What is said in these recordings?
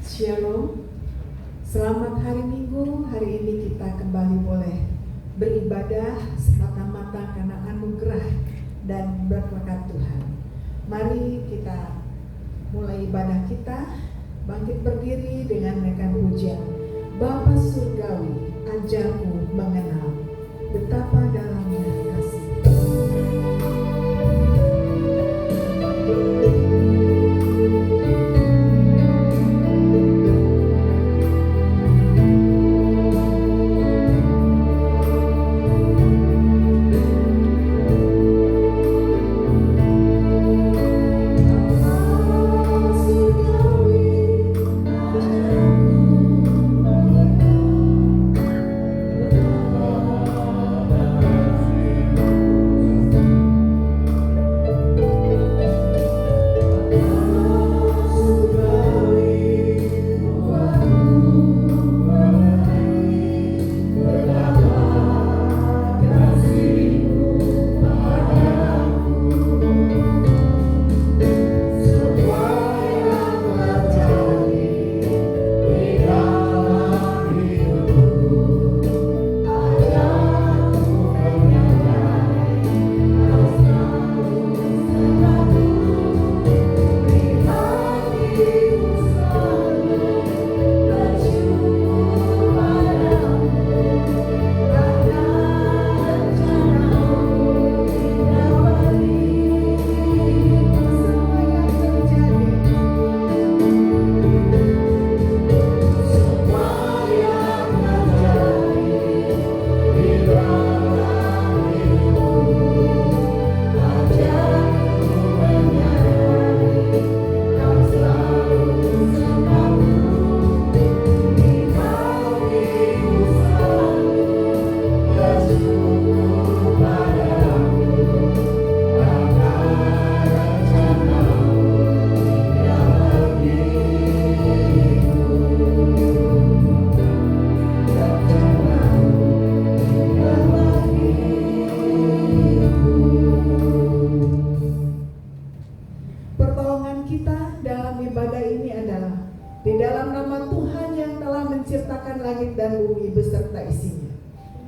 Shalom, selamat hari Minggu. Hari ini kita kembali boleh beribadah semata-mata karena anugerah dan berkat Tuhan. Mari kita mulai ibadah kita, bangkit berdiri dengan menaikkan pujian. Bapa surgawi, ajarku mengenal betapa dalamnya kasih.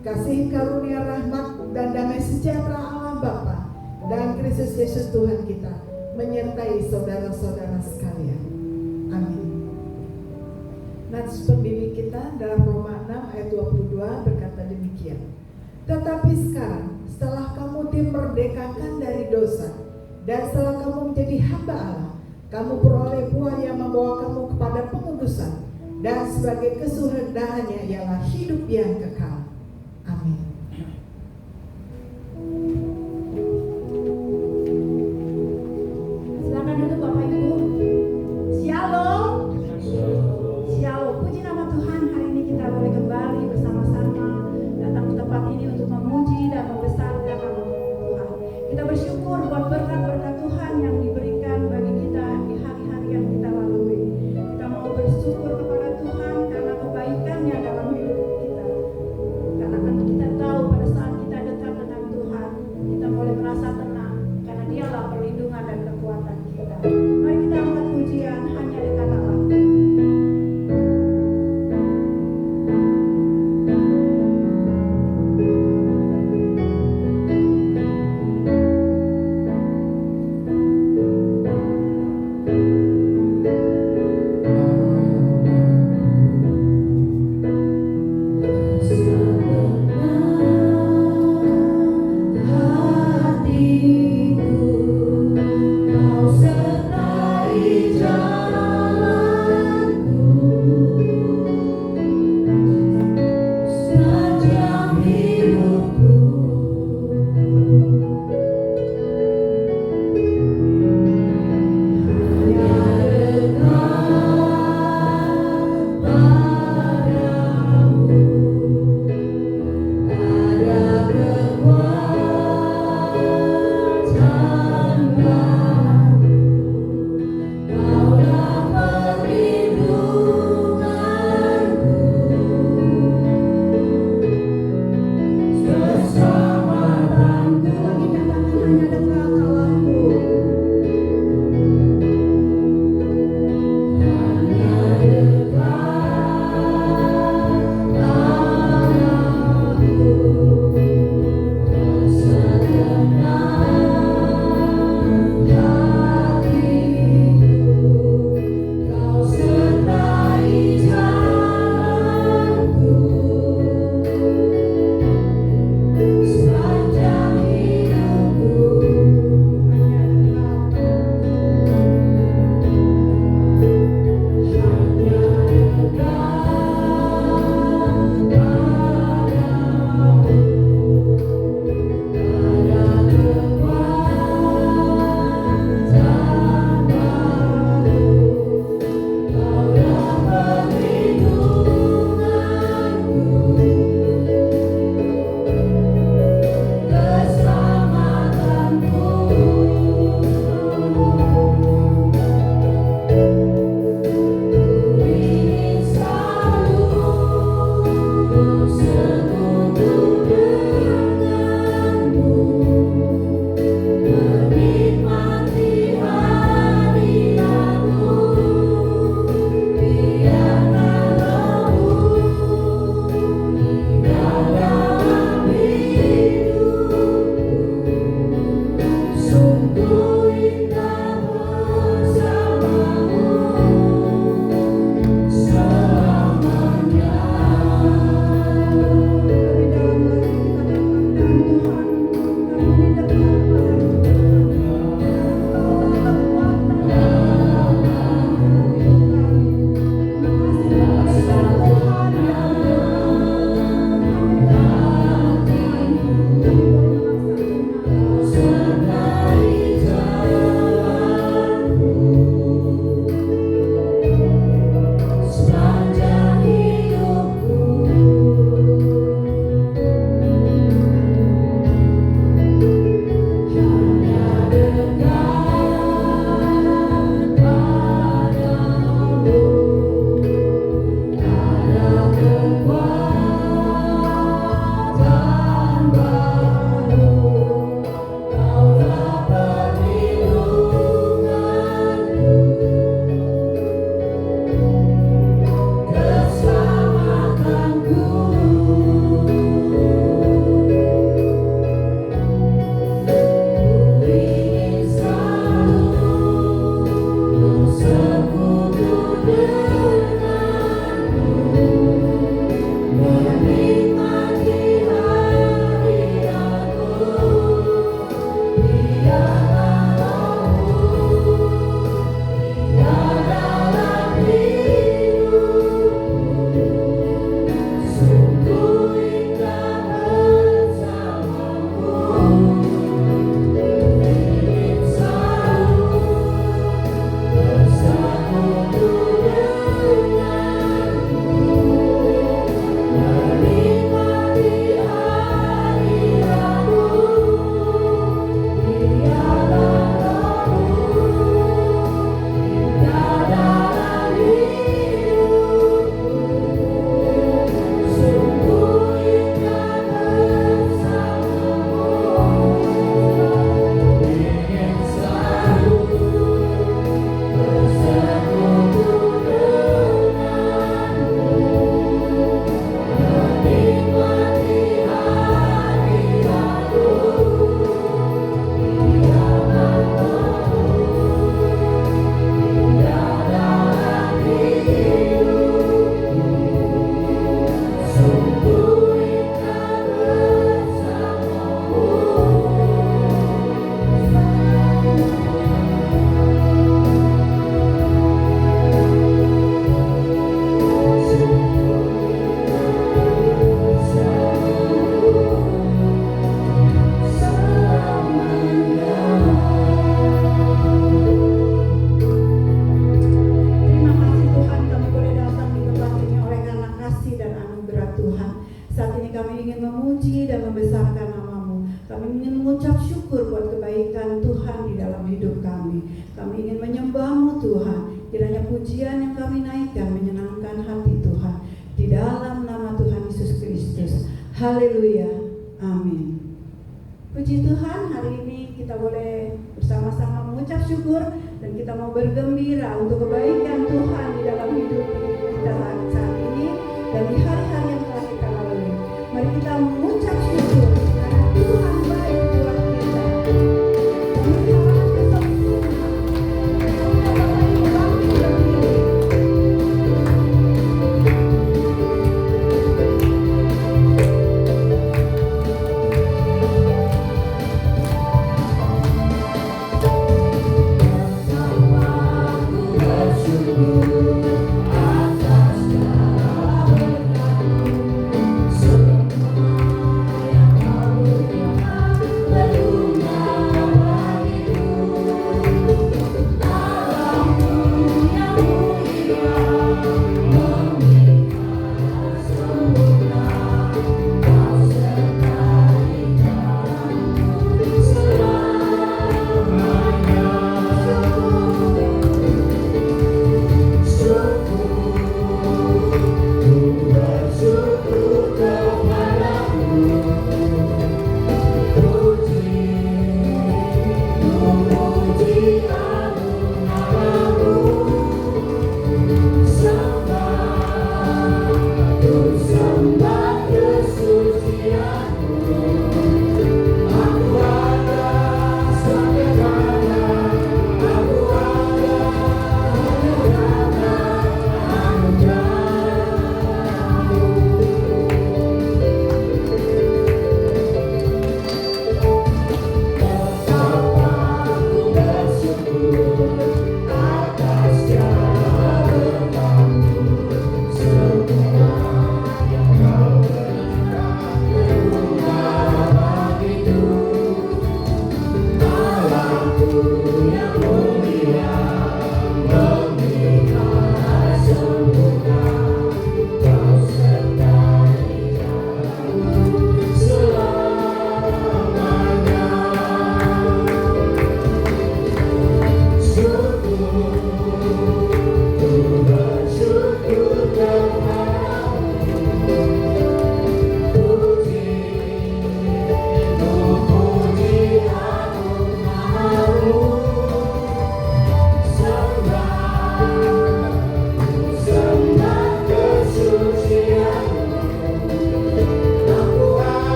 Kasih karunia rahmat dan damai sejahtera Allah Bapa dan Kristus Yesus Tuhan kita menyertai saudara-saudara sekalian. Amin. Nats pembimbing kita dalam Roma 6 ayat 22 berkata demikian. Tetapi sekarang setelah kamu dimerdekakan dari dosa dan setelah kamu menjadi hamba Allah, kamu peroleh buah yang membawa kamu kepada pengudusan, dan sebagai kesudahannya ialah hidup yang kekal. Amin. Silakan duduk Bapak Ibu. Shalom. Shalom. Puji nama Tuhan, hari ini kita boleh kembali bersama-sama datang ke tempat ini untuk memuji dan membesarkan nama Tuhan. Kita bersyukur buat berkat-berkat Tuhan yang diberikan bagi kita di hari-hari yang kita lalui. Kita mau bersyukur kepada Tuhan karena kebaikannya dalam hidup kita. pujian yang kami naikkan menyenangkan hati Tuhan. Di dalam nama Tuhan Yesus Kristus. Haleluya. Amin. Puji Tuhan, hari ini kita boleh bersama-sama mengucap syukur dan kita mau bergembira untuk kebaikan Tuhan di dalam hidup kita saat ini dan di hari-hari yang telah kita lalui. Mari kita mengucap syukur karena Tuhan baik buat kita.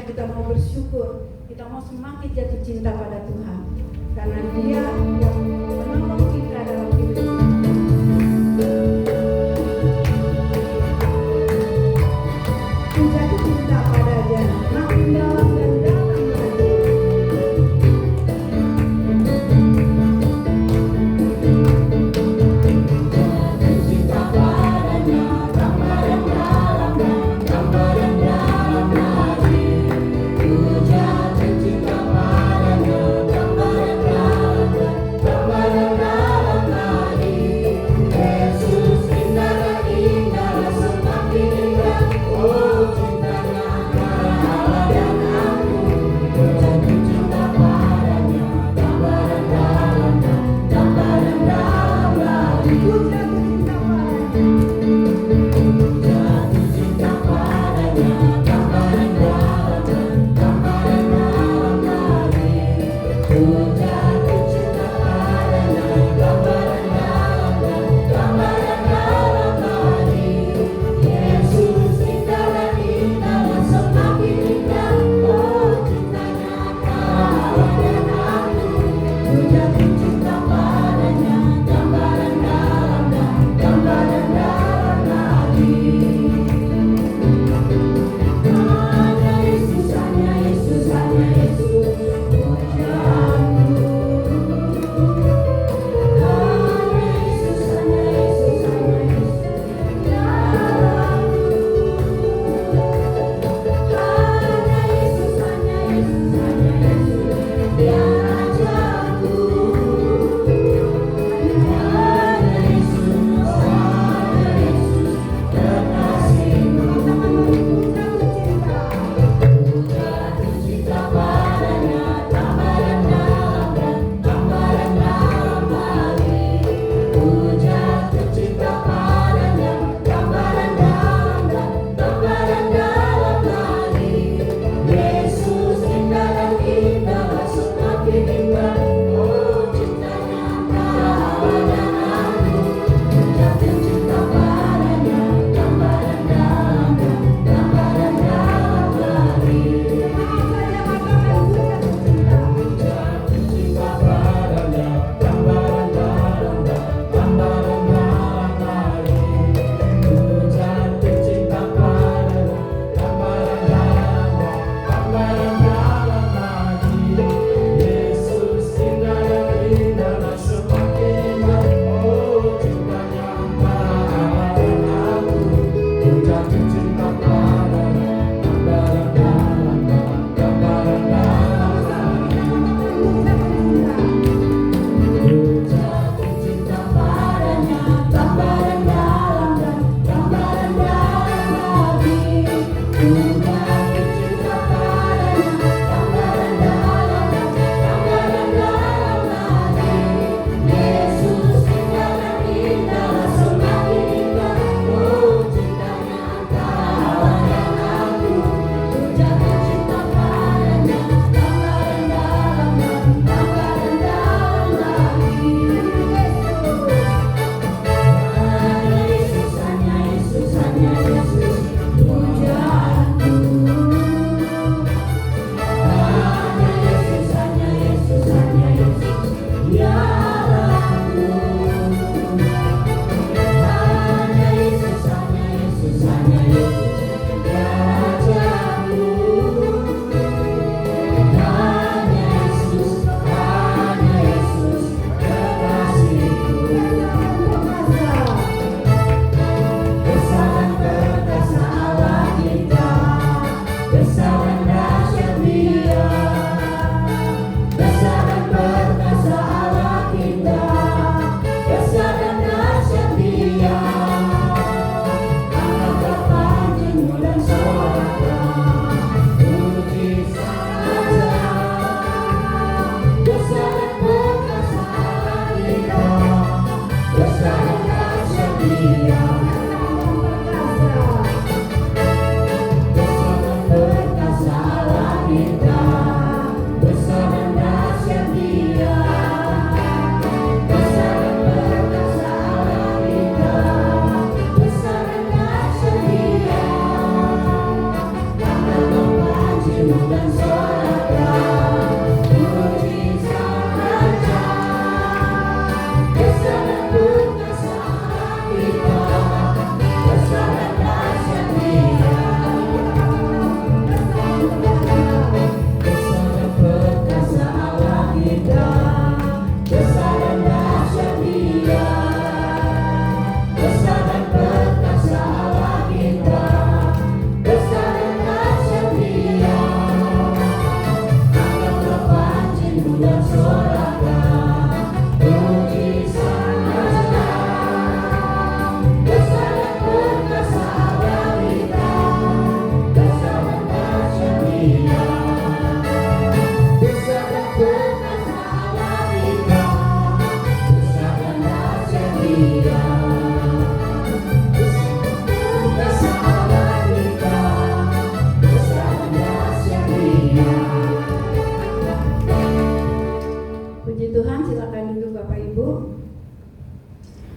Kita mau bersyukur, kita mau semakin jatuh cinta pada Tuhan karena Dia yang menolong kita dalam hidup kita. Jatuh cinta padanya makin dalam dan dalam lagi. Jatuh cinta padanya tambah dan dalam dan tambah dan dalam lagi. Jatuh cinta padanya tambah dan dalam dan tambah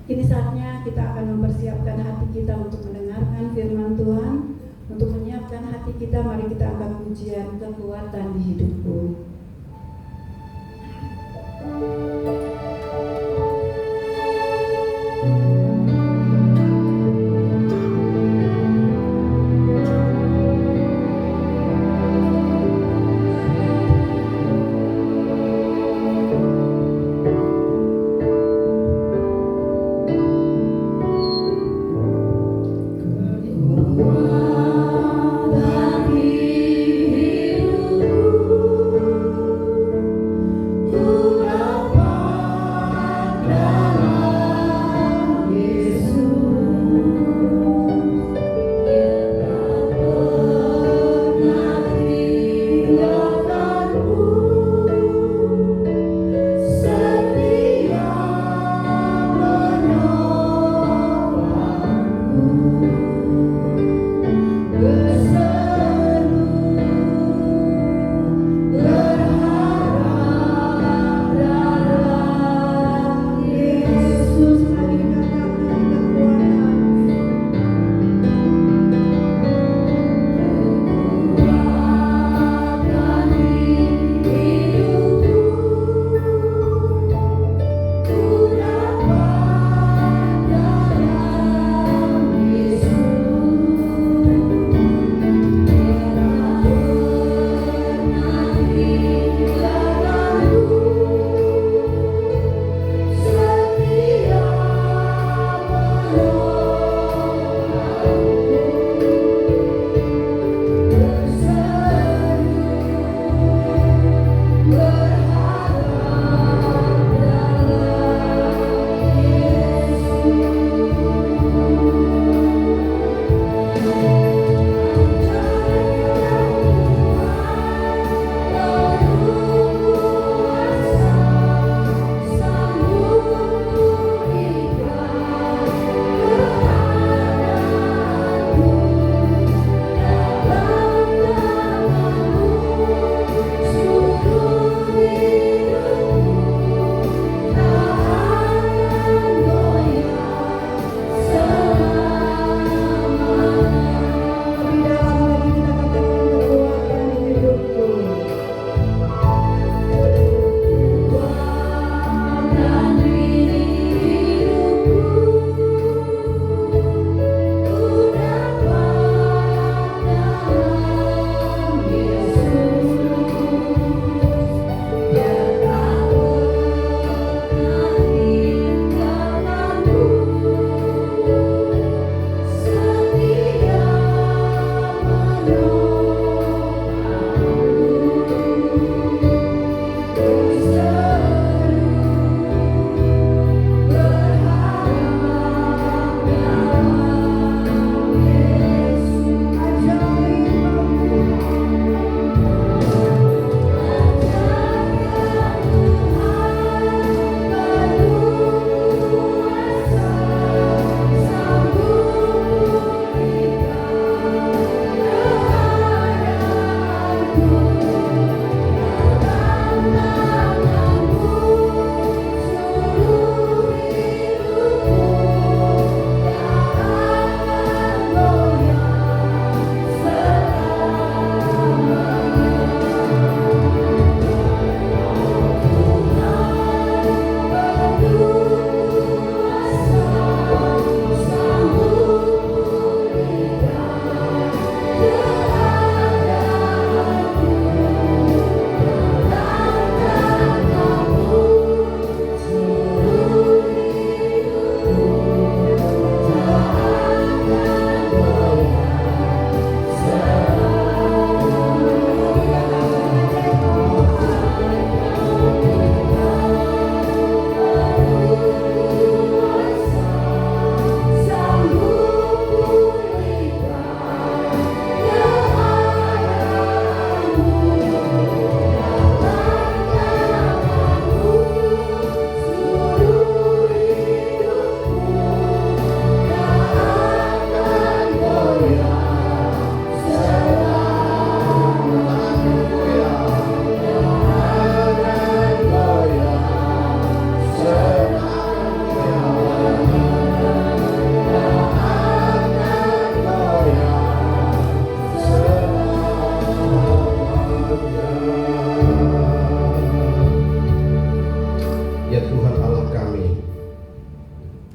Kini saatnya kita akan mempersiapkan hati kita untuk mendengarkan firman Tuhan. Untuk menyiapkan hati kita, mari kita angkat pujian kekuatan di hidupku. Kekuatan di hidupku.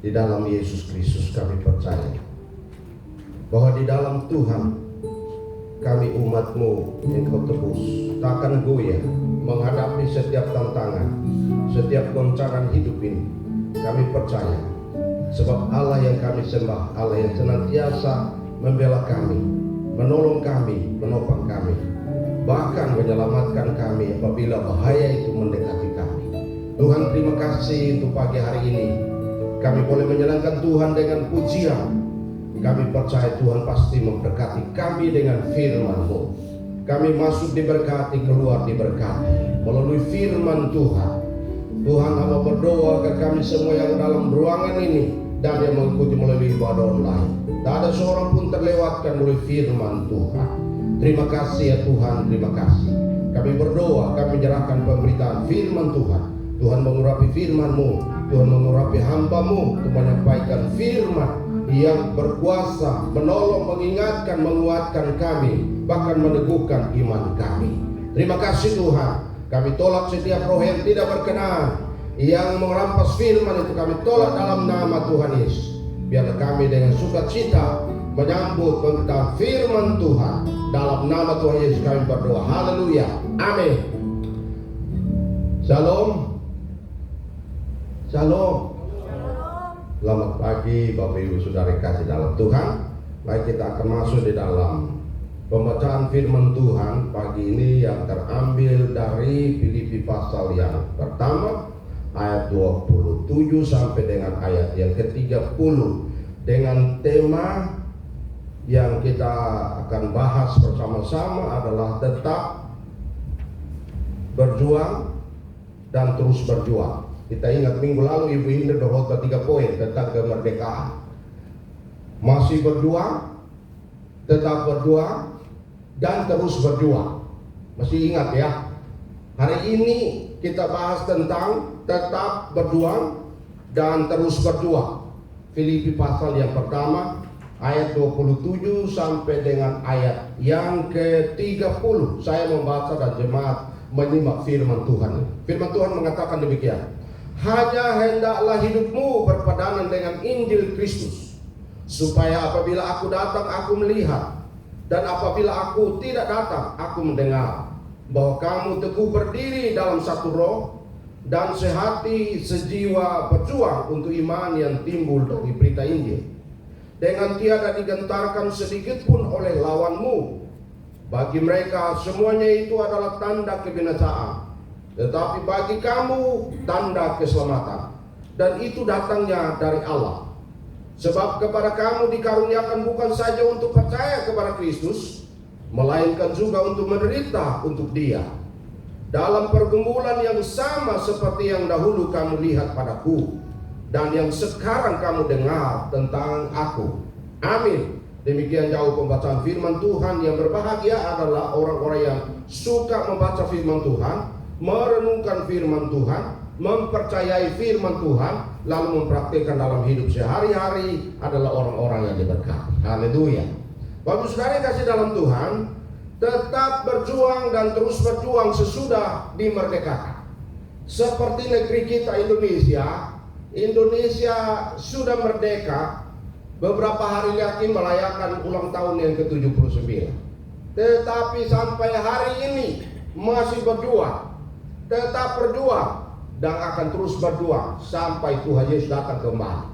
Di dalam Yesus Kristus kami percaya bahwa di dalam Tuhan kami umat-Mu yang Kau tebus takkan goyah menghadapi setiap tantangan, setiap goncangan hidup ini. Kami percaya sebab Allah yang kami sembah, Allah yang senantiasa membela kami, menolong kami, menopang kami, bahkan menyelamatkan kami apabila bahaya itu mendekati kami. Tuhan, terima kasih untuk pagi hari ini. Kami boleh menyenangkan Tuhan dengan pujian. Kami percaya Tuhan pasti memberkati kami dengan firman-Mu. Kami masuk diberkati, keluar diberkati melalui firman Tuhan. Tuhan, hamba berdoa agar kami semua yang dalam ruangan ini dan yang mengikuti melalui ibadah online, tak ada seorang pun terlewatkan melalui firman Tuhan. Terima kasih ya Tuhan, terima kasih. Kami berdoa, kami menyerahkan pemberitaan firman Tuhan. Tuhan mengurapi firman-Mu, Tuhan mengurapi hamba-Mu untuk menyampaikan firman yang berkuasa, menolong, mengingatkan, menguatkan kami, bahkan meneguhkan iman kami. Terima kasih Tuhan. Kami tolak setiap roh yang tidak berkenan yang merampas firman itu, kami tolak dalam nama Tuhan Yesus. Biarlah kami dengan sukacita menyambut pemberitaan firman Tuhan. Dalam nama Tuhan Yesus kami berdoa. Haleluya. Amin. Shalom. Shalom. Selamat pagi Bapak Ibu Saudara kasih dalam Tuhan. Baik, kita akan masuk di dalam pembacaan firman Tuhan pagi ini yang terambil dari Filipi pasal yang pertama ayat 27 sampai dengan ayat yang ke-30 dengan tema yang kita akan bahas bersama-sama adalah tetap berjuang dan terus berjuang. Kita ingat minggu lalu Ibu Indra berkhotbah 3 poin tentang kemerdekaan. Masih berjuang, tetap berjuang, dan terus berjuang. Masih ingat ya? Hari ini kita bahas tentang tetap berjuang dan terus berjuang. Filipi pasal yang pertama ayat 27 sampai dengan ayat yang ke-30. Saya membaca dan jemaat menyimak firman Tuhan. Firman Tuhan mengatakan demikian. Hanya hendaklah hidupmu berpadanan dengan Injil Kristus, supaya apabila aku datang aku melihat, dan apabila aku tidak datang aku mendengar, bahwa kamu teguh berdiri dalam satu roh, dan sehati sejiwa berjuang untuk iman yang timbul dari berita Injil, dengan tiada digentarkan sedikit pun oleh lawanmu. Bagi mereka semuanya itu adalah tanda kebinasaan, tetapi bagi kamu tanda keselamatan, dan itu datangnya dari Allah. Sebab kepada kamu dikaruniakan bukan saja untuk percaya kepada Kristus, melainkan juga untuk menderita untuk Dia, dalam pergumulan yang sama seperti yang dahulu kamu lihat padaku, dan yang sekarang kamu dengar tentang aku. Amin. Demikian jauh pembacaan firman Tuhan. Yang berbahagia adalah orang-orang yang suka membaca firman Tuhan, merenungkan firman Tuhan, mempercayai firman Tuhan, lalu mempraktikkan dalam hidup sehari-hari adalah orang-orang yang diberkati. Haleluya. Bapak Saudara kasih dalam Tuhan, tetap berjuang dan terus berjuang sesudah dimerdekakan. Seperti negeri kita Indonesia sudah merdeka. Beberapa hari lagi merayakan ulang tahun yang ke-79. Tetapi sampai hari ini masih berjuang. Tetap berjuang dan akan terus berjuang sampai Tuhan Yesus datang kembali.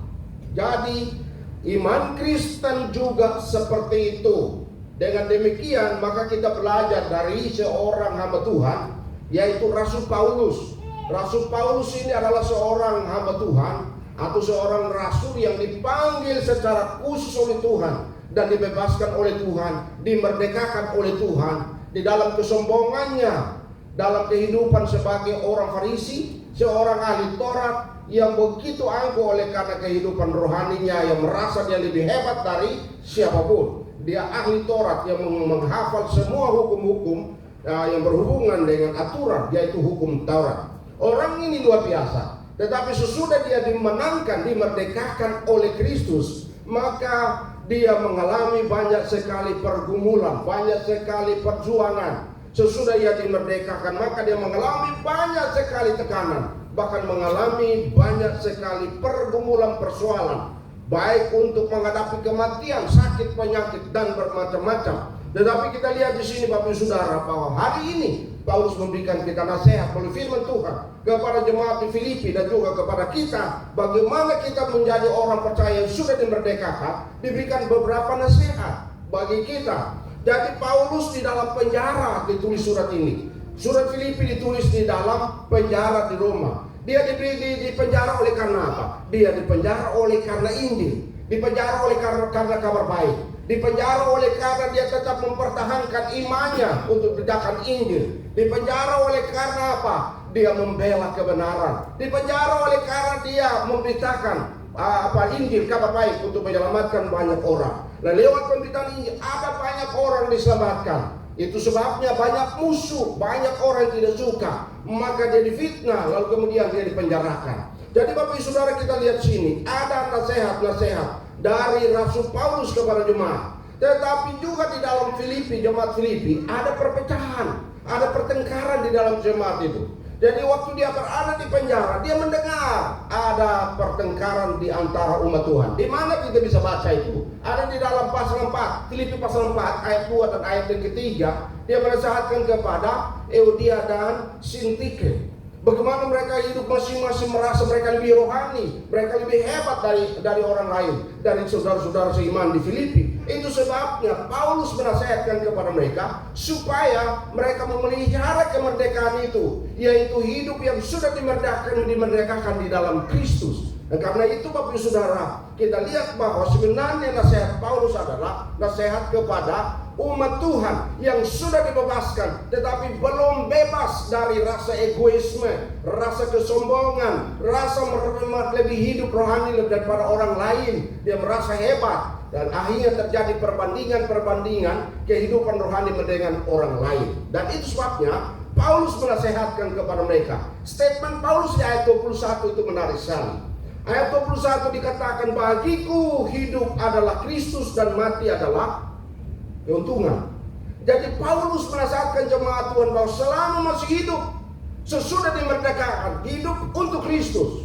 Jadi iman Kristen juga seperti itu. Dengan demikian maka kita belajar dari seorang hamba Tuhan, yaitu Rasul Paulus. Rasul Paulus ini adalah seorang hamba Tuhan atau seorang rasul yang dipanggil secara khusus oleh Tuhan dan dibebaskan oleh Tuhan, dimerdekakan oleh Tuhan di dalam kesombongannya, dalam kehidupan sebagai orang Farisi, seorang ahli Taurat yang begitu angkuh oleh karena kehidupan rohaninya yang merasa dia lebih hebat dari siapapun. Dia ahli Taurat yang menghafal semua hukum-hukum yang berhubungan dengan aturan, yaitu hukum Taurat. Orang ini luar biasa. Tetapi sesudah dia dimenangkan, dimerdekakan oleh Kristus, maka dia mengalami banyak sekali pergumulan, banyak sekali perjuangan. Sesudah ia dimerdekakan, maka dia mengalami banyak sekali sekali tekanan, bahkan mengalami banyak sekali pergumulan persoalan, baik untuk menghadapi kematian, sakit, penyakit, dan bermacam-macam. Tetapi kita lihat di sini Bapak Ibu Saudara bahwa hari ini Paulus memberikan kita nasihat oleh firman Tuhan kepada jemaat di Filipi dan juga kepada kita, bagaimana kita menjadi orang percaya yang sudah dimerdekakan. Diberikan beberapa nasihat bagi kita. Jadi Paulus di dalam penjara ditulis surat ini. Surat Filipi ditulis di dalam penjara di Roma. Dia di penjara oleh karena apa? Dia dipenjara oleh karena Injil. Dipenjara oleh karena kabar baik. Dipenjara oleh karena dia tetap mempertahankan imannya untuk beritakan Injil. Dipenjara oleh karena apa? Dia membela kebenaran. Dipenjara oleh karena dia memberitakan Injil, kabar baik untuk menyelamatkan banyak orang. Nah, lewat pemberitaan Injil ada banyak orang diselamatkan. Itu sebabnya banyak musuh, banyak orang yang tidak suka, maka dia difitnah, lalu kemudian dia dipenjarakan. Jadi Bapak Ibu Saudara, kita lihat sini ada nasihat-nasihat dari Rasul Paulus kepada jemaat. Tetapi juga di dalam Filipi, jemaat Filipi, ada perpecahan, ada pertengkaran di dalam jemaat itu. Jadi waktu dia berada di penjara, dia mendengar ada pertengkaran di antara umat Tuhan. Di mana kita bisa baca itu? Ada di dalam pasal 4, Filipi pasal 4, ayat 2 dan ayat yang ketiga. Dia menasihatkan kepada Euodia dan Sintike. Bagaimana mereka hidup masing-masing merasa mereka lebih rohani, mereka lebih hebat dari orang lain, dari saudara-saudara seiman di Filipi. Itu sebabnya Paulus menasihatkan kepada mereka supaya mereka memelihara kemerdekaan itu, yaitu hidup yang sudah dimerdekakan di dalam Kristus. Dan karena itu Bapak Ibu Saudara, kita lihat bahwa sebenarnya nasihat Paulus adalah nasihat kepada umat Tuhan yang sudah dibebaskan tetapi belum bebas dari rasa egoisme, rasa kesombongan, rasa lebih hidup rohani daripada orang lain. Dia merasa hebat dan akhirnya terjadi perbandingan kehidupan rohani dengan orang lain. Dan itu sebabnya Paulus menasehatkan kepada mereka. Statement Paulus di ayat 21 itu menarik sekali. Ayat 21 dikatakan, bagiku hidup adalah Kristus dan mati adalah keuntungan. Jadi Paulus menasihatkan jemaat Tuhan bahwa selama masih hidup, sesudah dimerdekakan, hidup untuk Kristus.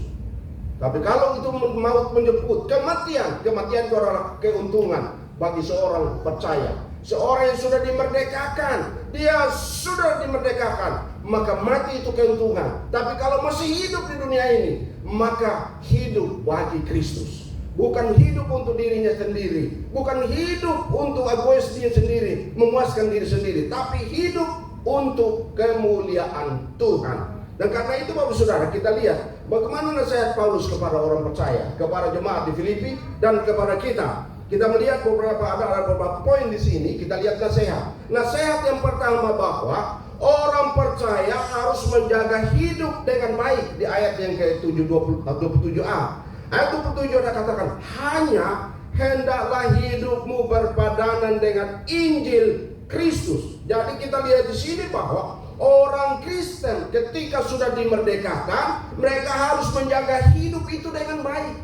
Tapi kalau itu maut menjemput, kematian itu adalah keuntungan bagi seorang percaya. Seorang yang sudah dimerdekakan, dia sudah dimerdekakan, maka mati itu keuntungan. Tapi kalau masih hidup di dunia ini, maka hidup bagi Kristus. Bukan hidup untuk dirinya sendiri, bukan hidup untuk egois dia sendiri, memuaskan diri sendiri, tapi hidup untuk kemuliaan Tuhan. Dan karena itu Bapak Saudara, kita lihat bagaimana nasihat Paulus kepada orang percaya, kepada jemaat di Filipi dan kepada kita. Kita melihat ada beberapa poin di sini. Kita lihat nasihat. Nasihat yang pertama bahwa orang percaya harus menjaga hidup dengan baik di ayat yang ke-27a. Ayat 27 ada katakan, hanya hendaklah hidupmu berpadanan dengan Injil Kristus. Jadi kita lihat di sini bahwa orang Kristen ketika sudah dimerdekakan, mereka harus menjaga hidup itu dengan baik,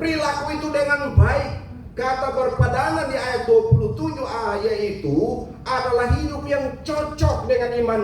perilaku itu dengan baik. Kata berpadanan di ayat 27a yaitu adalah hidup yang cocok dengan iman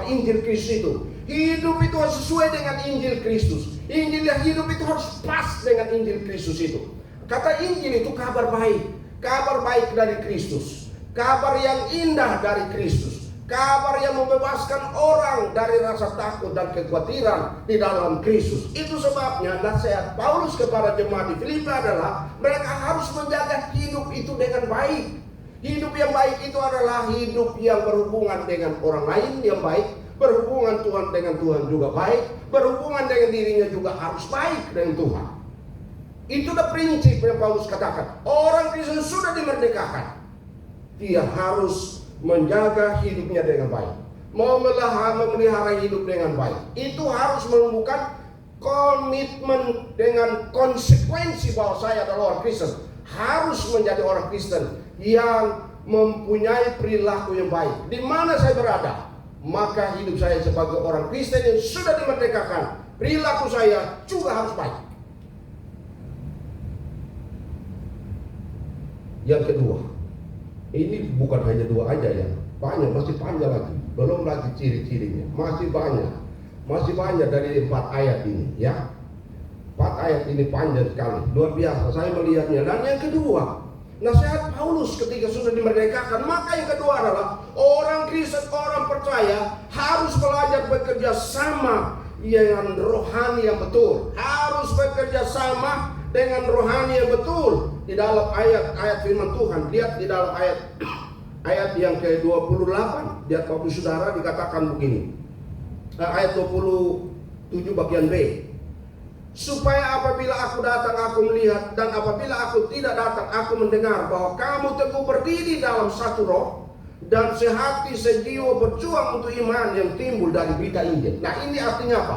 Injil Kristus itu. Hidup itu harus sesuai dengan Injil Kristus. Injil yang hidup itu harus pas dengan Injil Kristus itu. Kata Injil itu kabar baik dari Kristus, kabar yang indah dari Kristus, kabar yang membebaskan orang dari rasa takut dan kekhawatiran di dalam Kristus. Itu sebabnya nasihat Paulus kepada jemaat di Filipi adalah mereka harus menjaga hidup itu dengan baik. Hidup yang baik itu adalah hidup yang berhubungan dengan orang lain yang baik, berhubungan Tuhan dengan Tuhan juga baik, berhubungan dengan dirinya juga harus baik dengan Tuhan. Itulah prinsip yang Paulus katakan. Orang Kristen sudah dimerdekakan, dia harus menjaga hidupnya dengan baik, memelihara hidup dengan baik. Itu harus menumbuhkan komitmen dengan konsekuensi bahwa saya adalah orang Kristen, harus menjadi orang Kristen yang mempunyai perilaku yang baik. Di mana saya berada, maka hidup saya sebagai orang Kristen yang sudah dimerdekakan, perilaku saya juga harus baik. Yang kedua, ini bukan hanya dua aja ya, banyak, masih panjang lagi, belum lagi ciri-cirinya, masih banyak. Masih banyak dari 4 ayat ini ya. 4 ayat ini panjang sekali, luar biasa saya melihatnya. Dan yang kedua, nasihat Paulus ketika sudah dimerdekakan. Maka yang kedua adalah orang Kristen, orang percaya harus belajar bekerja sama dengan rohani yang betul. Harus bekerja sama dengan rohani yang betul. Di dalam ayat firman Tuhan, lihat di dalam ayat yang ke-28, lihat Bapak Saudara, dikatakan begini. Ayat 27 bagian B. Supaya apabila aku datang aku melihat, dan apabila aku tidak datang aku mendengar bahwa kamu teguh berdiri dalam satu roh dan sehati sejiwa berjuang untuk iman yang timbul dari berita Injil. Nah, ini artinya apa?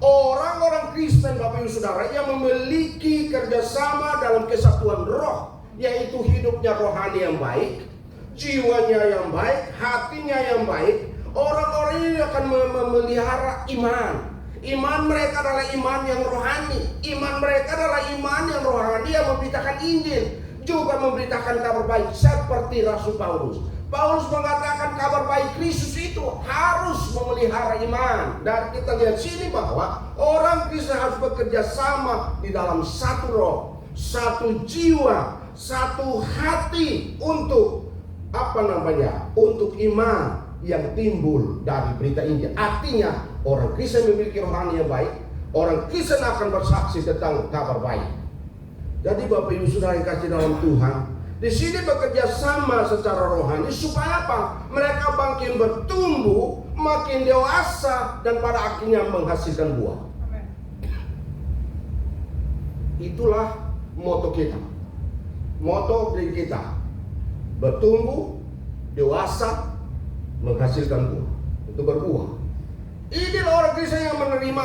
Orang-orang Kristen Bapak Ibu Saudara yang memiliki kerjasama dalam kesatuan roh, yaitu hidupnya rohani yang baik, jiwanya yang baik, hatinya yang baik, orang-orang ini akan memelihara iman. Iman mereka adalah iman yang rohani. Iman mereka adalah iman yang rohani yang memberitakan Injil, juga memberitakan kabar baik seperti Rasul Paulus. Paulus mengatakan kabar baik Kristus itu harus memelihara iman. Dan kita lihat sini bahwa orang Kristen harus bekerja sama di dalam satu roh, satu jiwa, satu hati untuk untuk iman yang timbul dari berita Injil. Artinya orang Kristen memiliki rohani yang baik, orang Kristen akan bersaksi tentang kabar baik. Jadi Bapak Ibu Saudara yang kasih dalam Tuhan, di sini bekerja sama secara rohani supaya apa? Mereka makin bertumbuh, makin dewasa, dan pada akhirnya menghasilkan buah. Itulah moto kita, moto diri kita: bertumbuh, dewasa, menghasilkan buah, itu berbuah. Ini orang Kristen yang menerima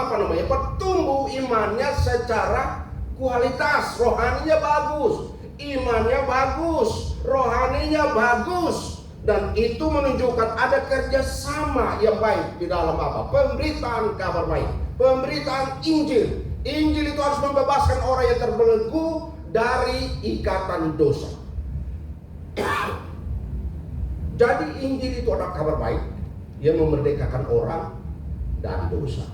bertumbuh imannya secara kualitas, rohaninya bagus, imannya bagus, rohaninya bagus, dan itu menunjukkan ada kerjasama yang baik di dalam pemberitaan kabar baik, pemberitaan Injil. Injil itu harus membebaskan orang yang terbelenggu dari ikatan dosa. Jadi Injil itu adalah kabar baik yang memerdekakan orang dari dosa.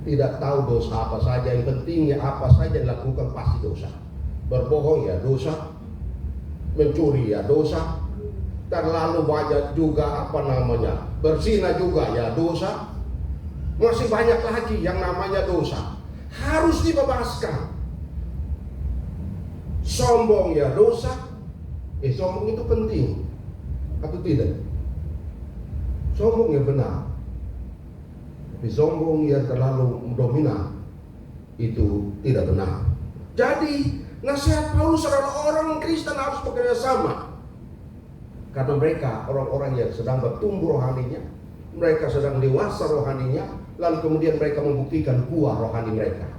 Tidak tahu dosa apa saja, yang pentingnya apa saja dilakukan pasti dosa. Berbohong ya dosa, mencuri ya dosa, terlalu banyak juga berzina juga ya dosa. Masih banyak lagi yang namanya dosa, harus dibebaskan. Sombong ya dosa. Sombong itu penting atau tidak? Sombong yang benar, tapi sombong yang terlalu dominan itu tidak benar. Jadi nasihat Paulus adalah orang Kristen harus bekerja sama, karena mereka orang-orang yang sedang bertumbuh rohaninya, mereka sedang dewasa rohaninya, lalu kemudian mereka membuktikan buah rohani mereka.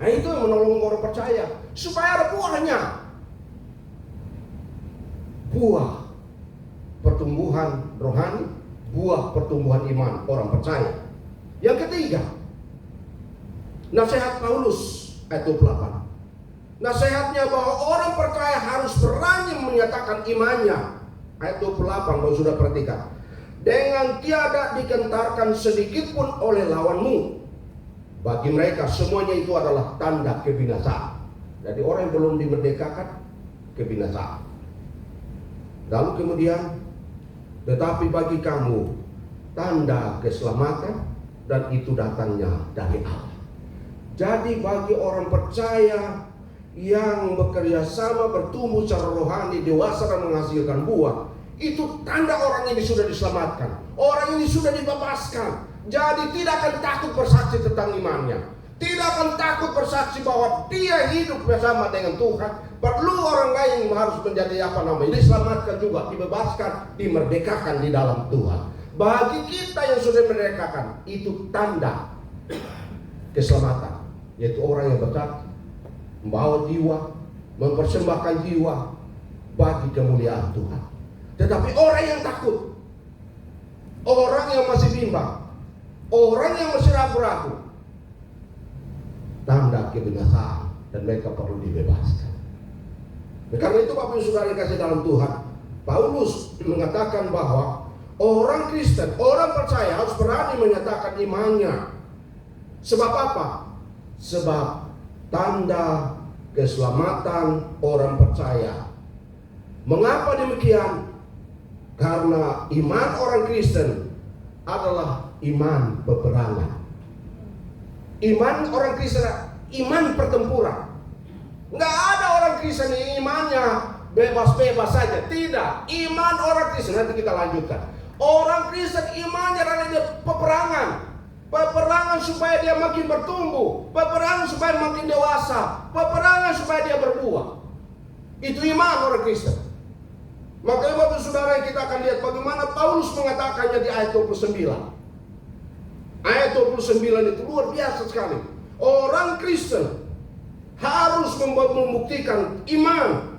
Nah, itu yang menolong orang percaya supaya ada buahnya. Buah pertumbuhan rohani, buah pertumbuhan iman orang percaya. Yang ketiga, nasihat Paulus ayat 28. Nasihatnya bahwa orang percaya harus berani menyatakan imannya. Ayat 28, kalau sudah perhatikan. Dengan tiada digentarkan sedikit pun oleh lawanmu. Bagi mereka semuanya itu adalah tanda kebinasaan. Jadi orang yang belum dimerdekakan, kebinasaan. Lalu kemudian, tetapi bagi kamu tanda keselamatan, dan itu datangnya dari Allah. Jadi bagi orang percaya yang bekerja sama, bertumbuh secara rohani, dewasa dan menghasilkan buah, itu tanda orang ini sudah diselamatkan, orang ini sudah dibebaskan. Jadi tidak akan takut bersaksi tentang imannya, tidak akan takut bersaksi bahwa dia hidup bersama dengan Tuhan. Perlu orang lain harus menjadi diselamatkan juga, dibebaskan, dimerdekakan di dalam Tuhan. Bagi kita yang sudah merdekakan, itu tanda keselamatan, yaitu orang yang bersaksi, membawa jiwa, mempersembahkan jiwa bagi kemuliaan Tuhan. Tetapi orang yang takut, orang yang masih bimbang, orang yang masih ragu-ragu, tanda kebinasaan, dan mereka perlu dibebaskan. Karena itu Bapak Ibu Saudara yang kasih dalam Tuhan, Paulus mengatakan bahwa Orang Kristen, orang percaya harus berani menyatakan imannya. Sebab apa? Sebab tanda keselamatan orang percaya. Mengapa demikian? Karena iman orang Kristen adalah iman peperangan. Iman orang Kristen, iman pertempuran. Nggak ada orang Kristen yang imannya bebas-bebas saja. Tidak. Iman orang Kristen, nanti kita lanjutkan. Orang Kristen imannya adalah peperangan. Peperangan supaya dia makin bertumbuh. Peperangan supaya makin dewasa. Peperangan supaya dia berbuah. Itu iman orang Kristen. Makanya Bapak Saudara, kita akan lihat bagaimana Paulus mengatakannya di ayat 29. Ayat 29 itu luar biasa sekali. Orang Kristen harus membuktikan iman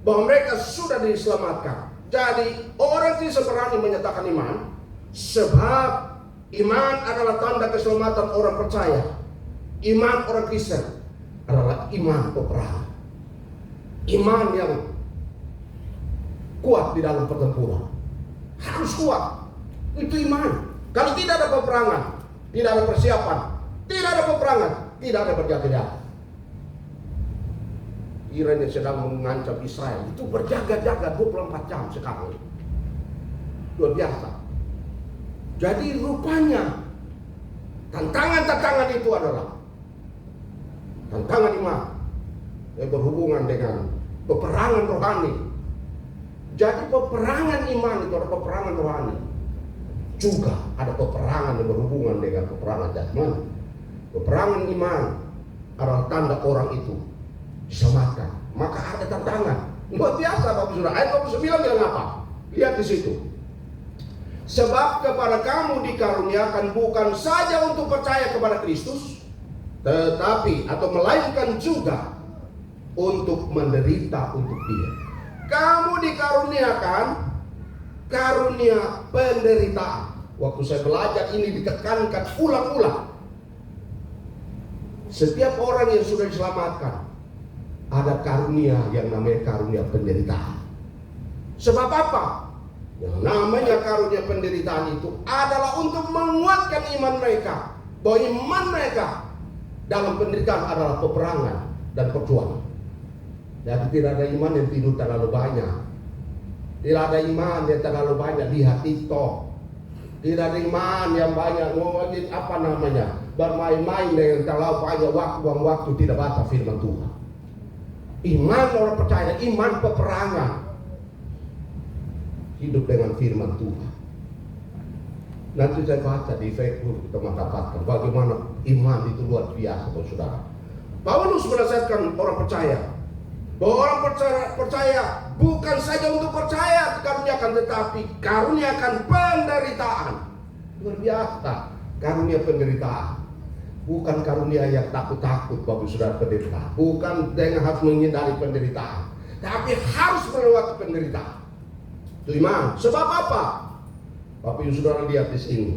bahwa mereka sudah diselamatkan. Jadi orang Kristen berani menyatakan iman, sebab iman adalah tanda keselamatan orang percaya. Iman orang Kristen adalah iman peperangan. Iman yang kuat di dalam pertempuran. Harus kuat. Itu iman. Kalau tidak ada peperangan, tidak ada persiapan, tidak ada peperangan, tidak ada berjaga-jaga. Iran yang sedang mengancam Israel itu berjaga-jaga 24 jam sekarang. Luar biasa. Jadi rupanya tantangan-tantangan itu adalah tantangan iman yang berhubungan dengan peperangan rohani. Jadi peperangan iman itu ada peperangan rohani. Juga ada peperangan yang berhubungan dengan peperangan jasmani. Peperangan iman adalah tanda orang itu diselamatkan. Maka ada tantangan. Luar biasa Bapak Saudara. Ayat 29 bilang apa? Lihat di situ. Sebab kepada kamu dikaruniakan bukan saja untuk percaya kepada Kristus, tetapi atau melainkan juga untuk menderita untuk Dia. Kamu dikaruniakan karunia penderitaan. Waktu saya belajar ini ditekankan ulang-ulang. Setiap orang yang sudah diselamatkan ada karunia yang namanya karunia penderitaan. Sebab apa? Yang namanya karunia penderitaan itu adalah untuk menguatkan iman mereka. Bahwa iman mereka dalam penderitaan adalah peperangan dan perjuangan. Jadi tidak ada iman yang tidur terlalu banyak. Tidak ada iman yang terlalu banyak lihat TikTok. Tidak ada iman yang banyak ngomongin bermain-main dengan terlalu banyak buang waktu tidak baca firman Tuhan. Iman orang percaya, iman peperangan. Hidup dengan firman Tuhan. Nanti saya baca di Facebook, kita mendapatkan bagaimana iman itu luar biasa, saudara. Paulus menasihatkan orang percaya bahwa orang percaya bukan saja untuk percaya karuniakan, tetapi karuniakan penderitaan. Luar biasa, karunia penderitaan. Bukan karunia yang takut-takut Bapak Saudara penderitaan. Bukan dengan harus menghindari penderitaan, tapi harus melewati penderitaan. Itu iman. Sebab apa? Bapak Ibu Saudara lihat di sini.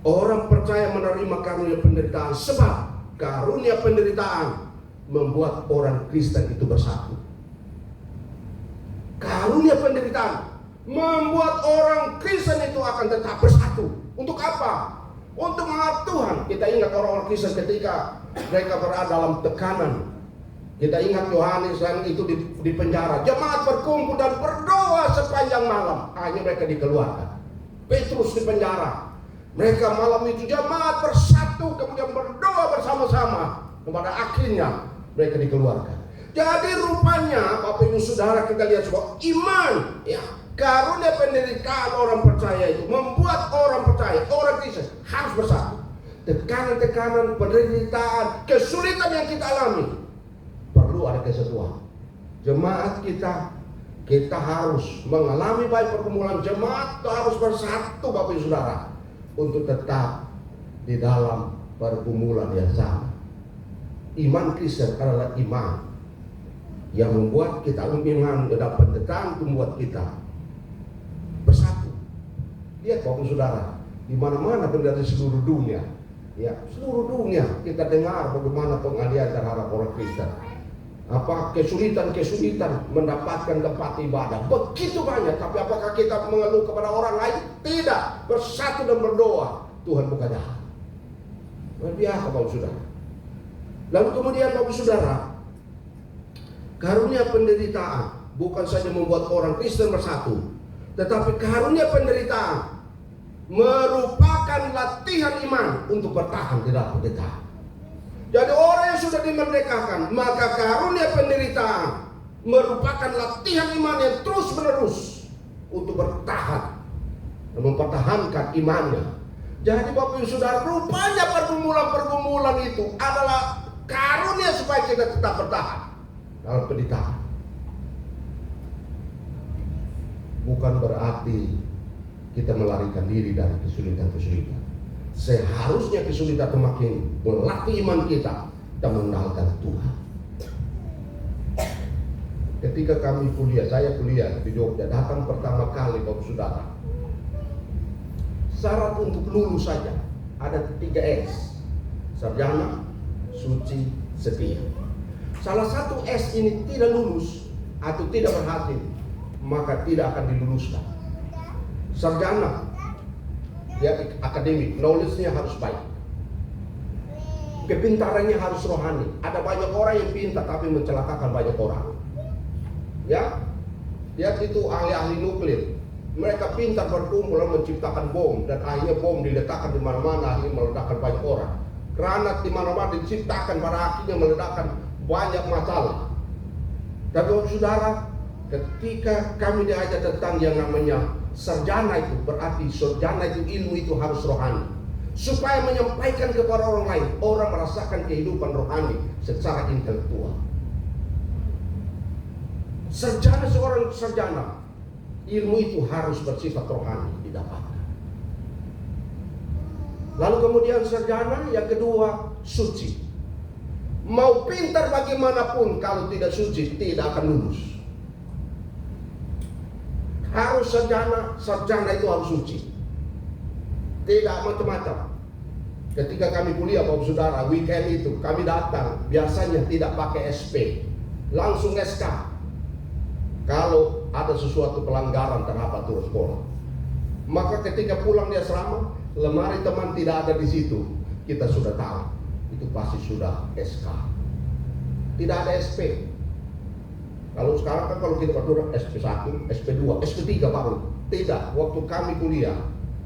Orang percaya menerima karunia penderitaan sebab karunia penderitaan membuat orang Kristen itu bersatu. Karunia penderitaan membuat orang Kristen itu akan tetap bersatu. Untuk apa? Untuk mengharap Tuhan. Kita ingat orang-orang Kristen ketika mereka berada dalam tekanan. Kita ingat Yohanes yang itu di penjara. Jemaat berkumpul dan berdoa sepanjang malam. Akhirnya mereka dikeluarkan. Petrus di penjara. Mereka malam itu jemaat bersatu kemudian berdoa bersama-sama. Kepada akhirnya mereka dikeluarkan. Jadi rupanya Bapak Ibu Saudara, kita lihat sebuah iman, ya, karunia penderitaan orang percaya itu membuat orang percaya, orang Kristen harus bersatu. Tekanan-tekanan, penderitaan, kesulitan yang kita alami perlu ada kesatuan. Jemaat kita harus mengalami baik pergumulan. Jemaat harus bersatu Bapak Ibu Saudara untuk tetap di dalam pergumulan yang sama. Iman Kristen adalah iman yang membuat kita, iman dalam penderitaan membuat kita bersatu. Lihat Bapak Saudara, di mana-mana di seluruh dunia, ya seluruh dunia kita dengar bagaimana pengalihan terhadap orang Kristen. kesulitan mendapatkan tempat ibadah. Begitu banyak, tapi apakah kita mengeluh kepada orang lain? Tidak. Bersatu dan berdoa, Tuhan buka jalan. Luar biasa Bapak Saudara. Lalu kemudian Bapak Saudara, karunia penderitaan bukan saja membuat orang Kristen bersatu, tetapi karunia penderitaan merupakan latihan iman untuk bertahan di dalam penderitaan. Jadi orang yang sudah dimerdekakan, maka karunia penderitaan merupakan latihan iman yang terus menerus untuk bertahan dan mempertahankan imannya. Jadi Bapak Ibu Saudara, rupanya pergumulan-pergumulan itu adalah karunia supaya kita tetap bertahan dalam penderitaan. Bukan berarti kita melarikan diri dari kesulitan-kesulitan. Seharusnya kesulitan semakin melatih iman kita dan mengenalkan Tuhan. Ketika saya kuliah di Jogja, datang pertama kali Bapak Saudara, syarat untuk lulus saja ada 3 S: sarjana, suci, setia. Salah satu S ini tidak lulus atau tidak berhasil, maka tidak akan diluluskan. Sarjana, dia akademik, knowledge-nya harus baik, kepintarannya harus rohani. Ada banyak orang yang pintar tapi mencelakakan banyak orang. Ya, dia itu ahli-ahli nuklir. Mereka pintar berkumpul menciptakan bom, dan akhirnya bom diletakkan di mana-mana, akhirnya meledakkan banyak orang. Granat di mana-mana diciptakan, pada akhirnya meledakkan banyak masalah. Tapi Saudara, ketika kami diajar tentang yang namanya sarjana, itu berarti sarjana itu ilmu itu harus rohani, supaya menyampaikan kepada orang lain, orang merasakan kehidupan rohani secara intelektual. Seorang sarjana, ilmu itu harus bersifat rohani didapatkan. Lalu kemudian sarjana yang kedua, suci. Mau pintar bagaimanapun, kalau tidak suci tidak akan lulus. Harus sarjana itu harus suci, tidak macam-macam. Ketika kami kuliah Bapak Saudara, weekend itu kami datang, biasanya tidak pakai SP, langsung SK. Kalau ada sesuatu pelanggaran terhadap aturan sekolah, maka ketika pulang di asrama, lemari teman tidak ada di situ, kita sudah tahu itu pasti sudah SK. Tidak ada SP. Kalau sekarang kan kalau kita berdua SP1, SP2, SP3 baru. Tidak, waktu kami kuliah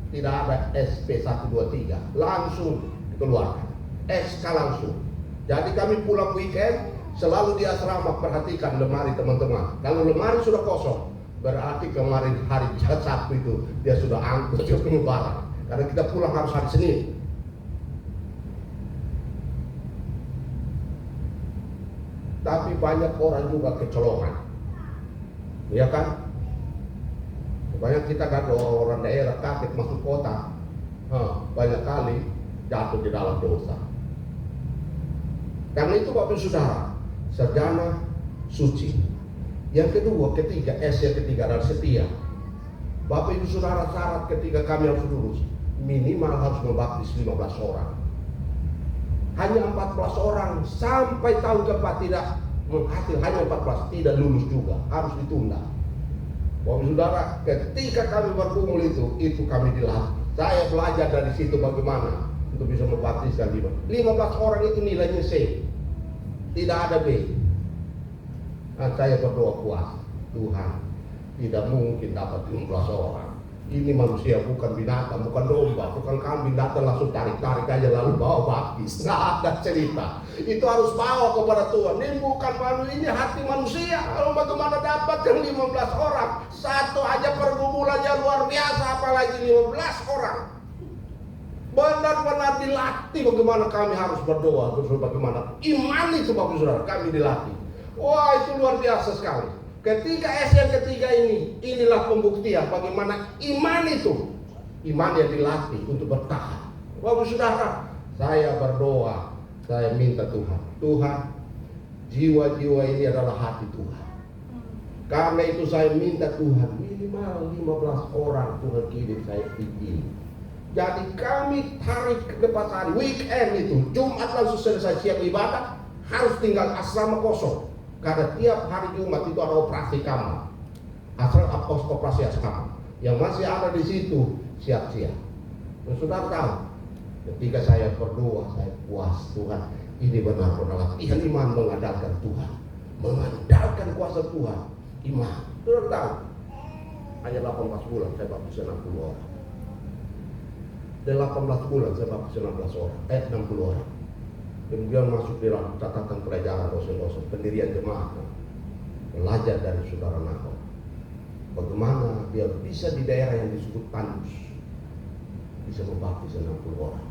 tidak ada SP1, 2, 3, langsung dikeluarkan SK langsung. Jadi kami pulang weekend selalu di asrama perhatikan lemari teman-teman. Kalau lemari sudah kosong, berarti kemarin hari Sabtu itu dia sudah angkut ke penyebaran. Karena kita pulang harus hari Senin. Tapi banyak orang juga kecolongan, ya kan? Banyak kita kan orang daerah kaget masuk kota, banyak kali jatuh di dalam dosa. Karena itu Bapak Saudara, sarjana suci. Yang kedua, ketiga, S yang ketiga adalah setia. Bapak Ibu Saudara, syarat ketika kami harus lulus, minimal harus membaptis 15 orang. Hanya 14 orang sampai tahun keempat tidak menghasil, hanya 14 tidak lulus juga, harus ditunda. Bapak Saudara, ketika kami berkumpul itu kami dilatih. Saya belajar dari situ bagaimana untuk bisa membaptiskan 15 orang itu nilainya C, tidak ada B. Nah, saya berdoa puas, Tuhan, tidak mungkin dapat 15 orang. Ini manusia, bukan binatang, bukan domba, bukan kambing, datang langsung tarik-tarik aja lalu bawa baptis. Nggak ada cerita. Itu harus bawa kepada Tuhan. Ini bukan manusia, ini hati manusia. Kalau bagaimana dapat yang 15 orang? Satu aja pergumulannya luar biasa, apalagi 15 orang. Benar-benar dilatih bagaimana kami harus berdoa, bagaimana iman itu Bapak Saudara, kami dilatih. Wah, itu luar biasa sekali. Ketika S yang ketiga ini, inilah pembuktian bagaimana iman itu, iman yang dilatih untuk bertahan. Bapak Saudara, saya berdoa, saya minta Tuhan, jiwa-jiwa ini adalah hati Tuhan. Karena itu saya minta Tuhan, minimal 15 orang Tuhan kirim saya ini. Jadi kami tarik ke depan hari, weekend itu, Jumat langsung selesai siap ibadah, harus tinggal asrama kosong. Karena tiap hari Jumat itu ada operasi kamar, asal operasi asrama. Yang masih ada di situ siap-siap. Dan saudara tahu, ketika saya berdoa, saya puas, Tuhan, ini benar-benar latihan iman mengandalkan Tuhan, mengandalkan kuasa Tuhan, iman. Saudara tahu, hanya 18 bulan saya baptis 60 orang. 18 bulan saya baptis 60 orang. Kemudian masuk di dalam catatan pelajaran dosen-dosen pendirian jemaat, belajar dari saudara Nahor. Bagaimana dia bisa di daerah yang disebut tandus bisa membaptis 60 orang.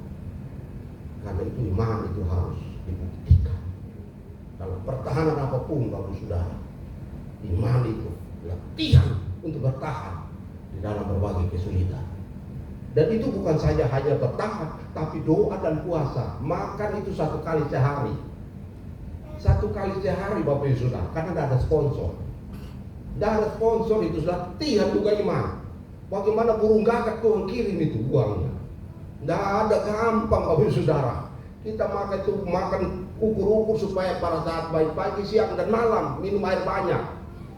Karena itu iman itu harus dibuktikan dalam pertahanan apapun, Bapak Saudara. Iman itu latihan untuk bertahan di dalam berbagai kesulitan. Dan itu bukan saja hanya bertahan, tapi doa dan puasa. Makan itu 1 kali sehari. 1 kali sehari Bapak Ibu Saudara, karena tidak ada sponsor. Tidak ada sponsor, itu latihan juga iman. Bagaimana burung gagak Tuhan kirim itu uangnya. Tidak ada, gampang Bapak Ibu Saudara. Kita makan ukur-ukur supaya pada saat baik pagi, siang dan malam minum air banyak.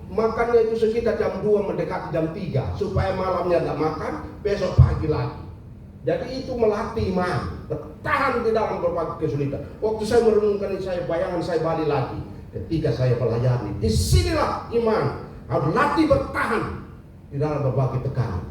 Makannya itu sekitar jam 2 mendekati jam 3 supaya malamnya tidak makan, besok pagi lagi. Jadi itu melatih iman, bertahan di dalam berbagai kesulitan. Waktu saya merenungkan ini, bayangan saya balik lagi. Ketika saya melayani, disinilah iman harus latih bertahan di dalam berbagai tekanan.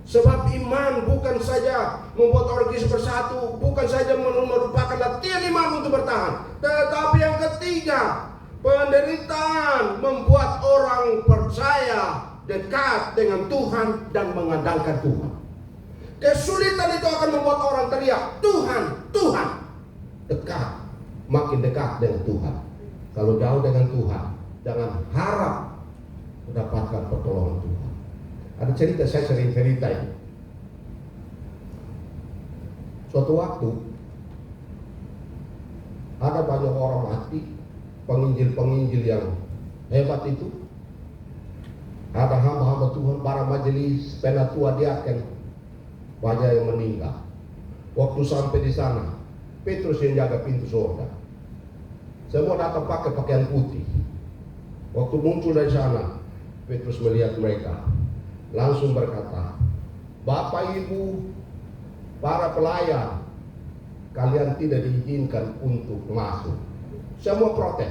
Sebab iman bukan saja membuat orang Kristus bersatu, bukan saja merupakan latihan iman untuk bertahan, tetapi yang ketiga, penderitaan membuat orang percaya dekat dengan Tuhan dan mengandalkan Tuhan. Kesulitan itu akan membuat orang teriak, Tuhan, Tuhan. Dekat, makin dekat dengan Tuhan. Kalau jauh dengan Tuhan, jangan harap mendapatkan pertolongan Tuhan. Ada cerita, saya sering cerita ini. Suatu waktu ada banyak orang mati, penginjil-penginjil yang hebat itu. Ada hamba-hamba Tuhan, para majelis, penatua diaken, banyak yang meninggal. Waktu sampai di sana, Petrus yang jaga pintu surga. Semua datang pakai pakaian putih. Waktu muncul dari sana, Petrus melihat mereka, langsung berkata, Bapak Ibu, para pelayan, kalian tidak diizinkan untuk masuk. Semua protes.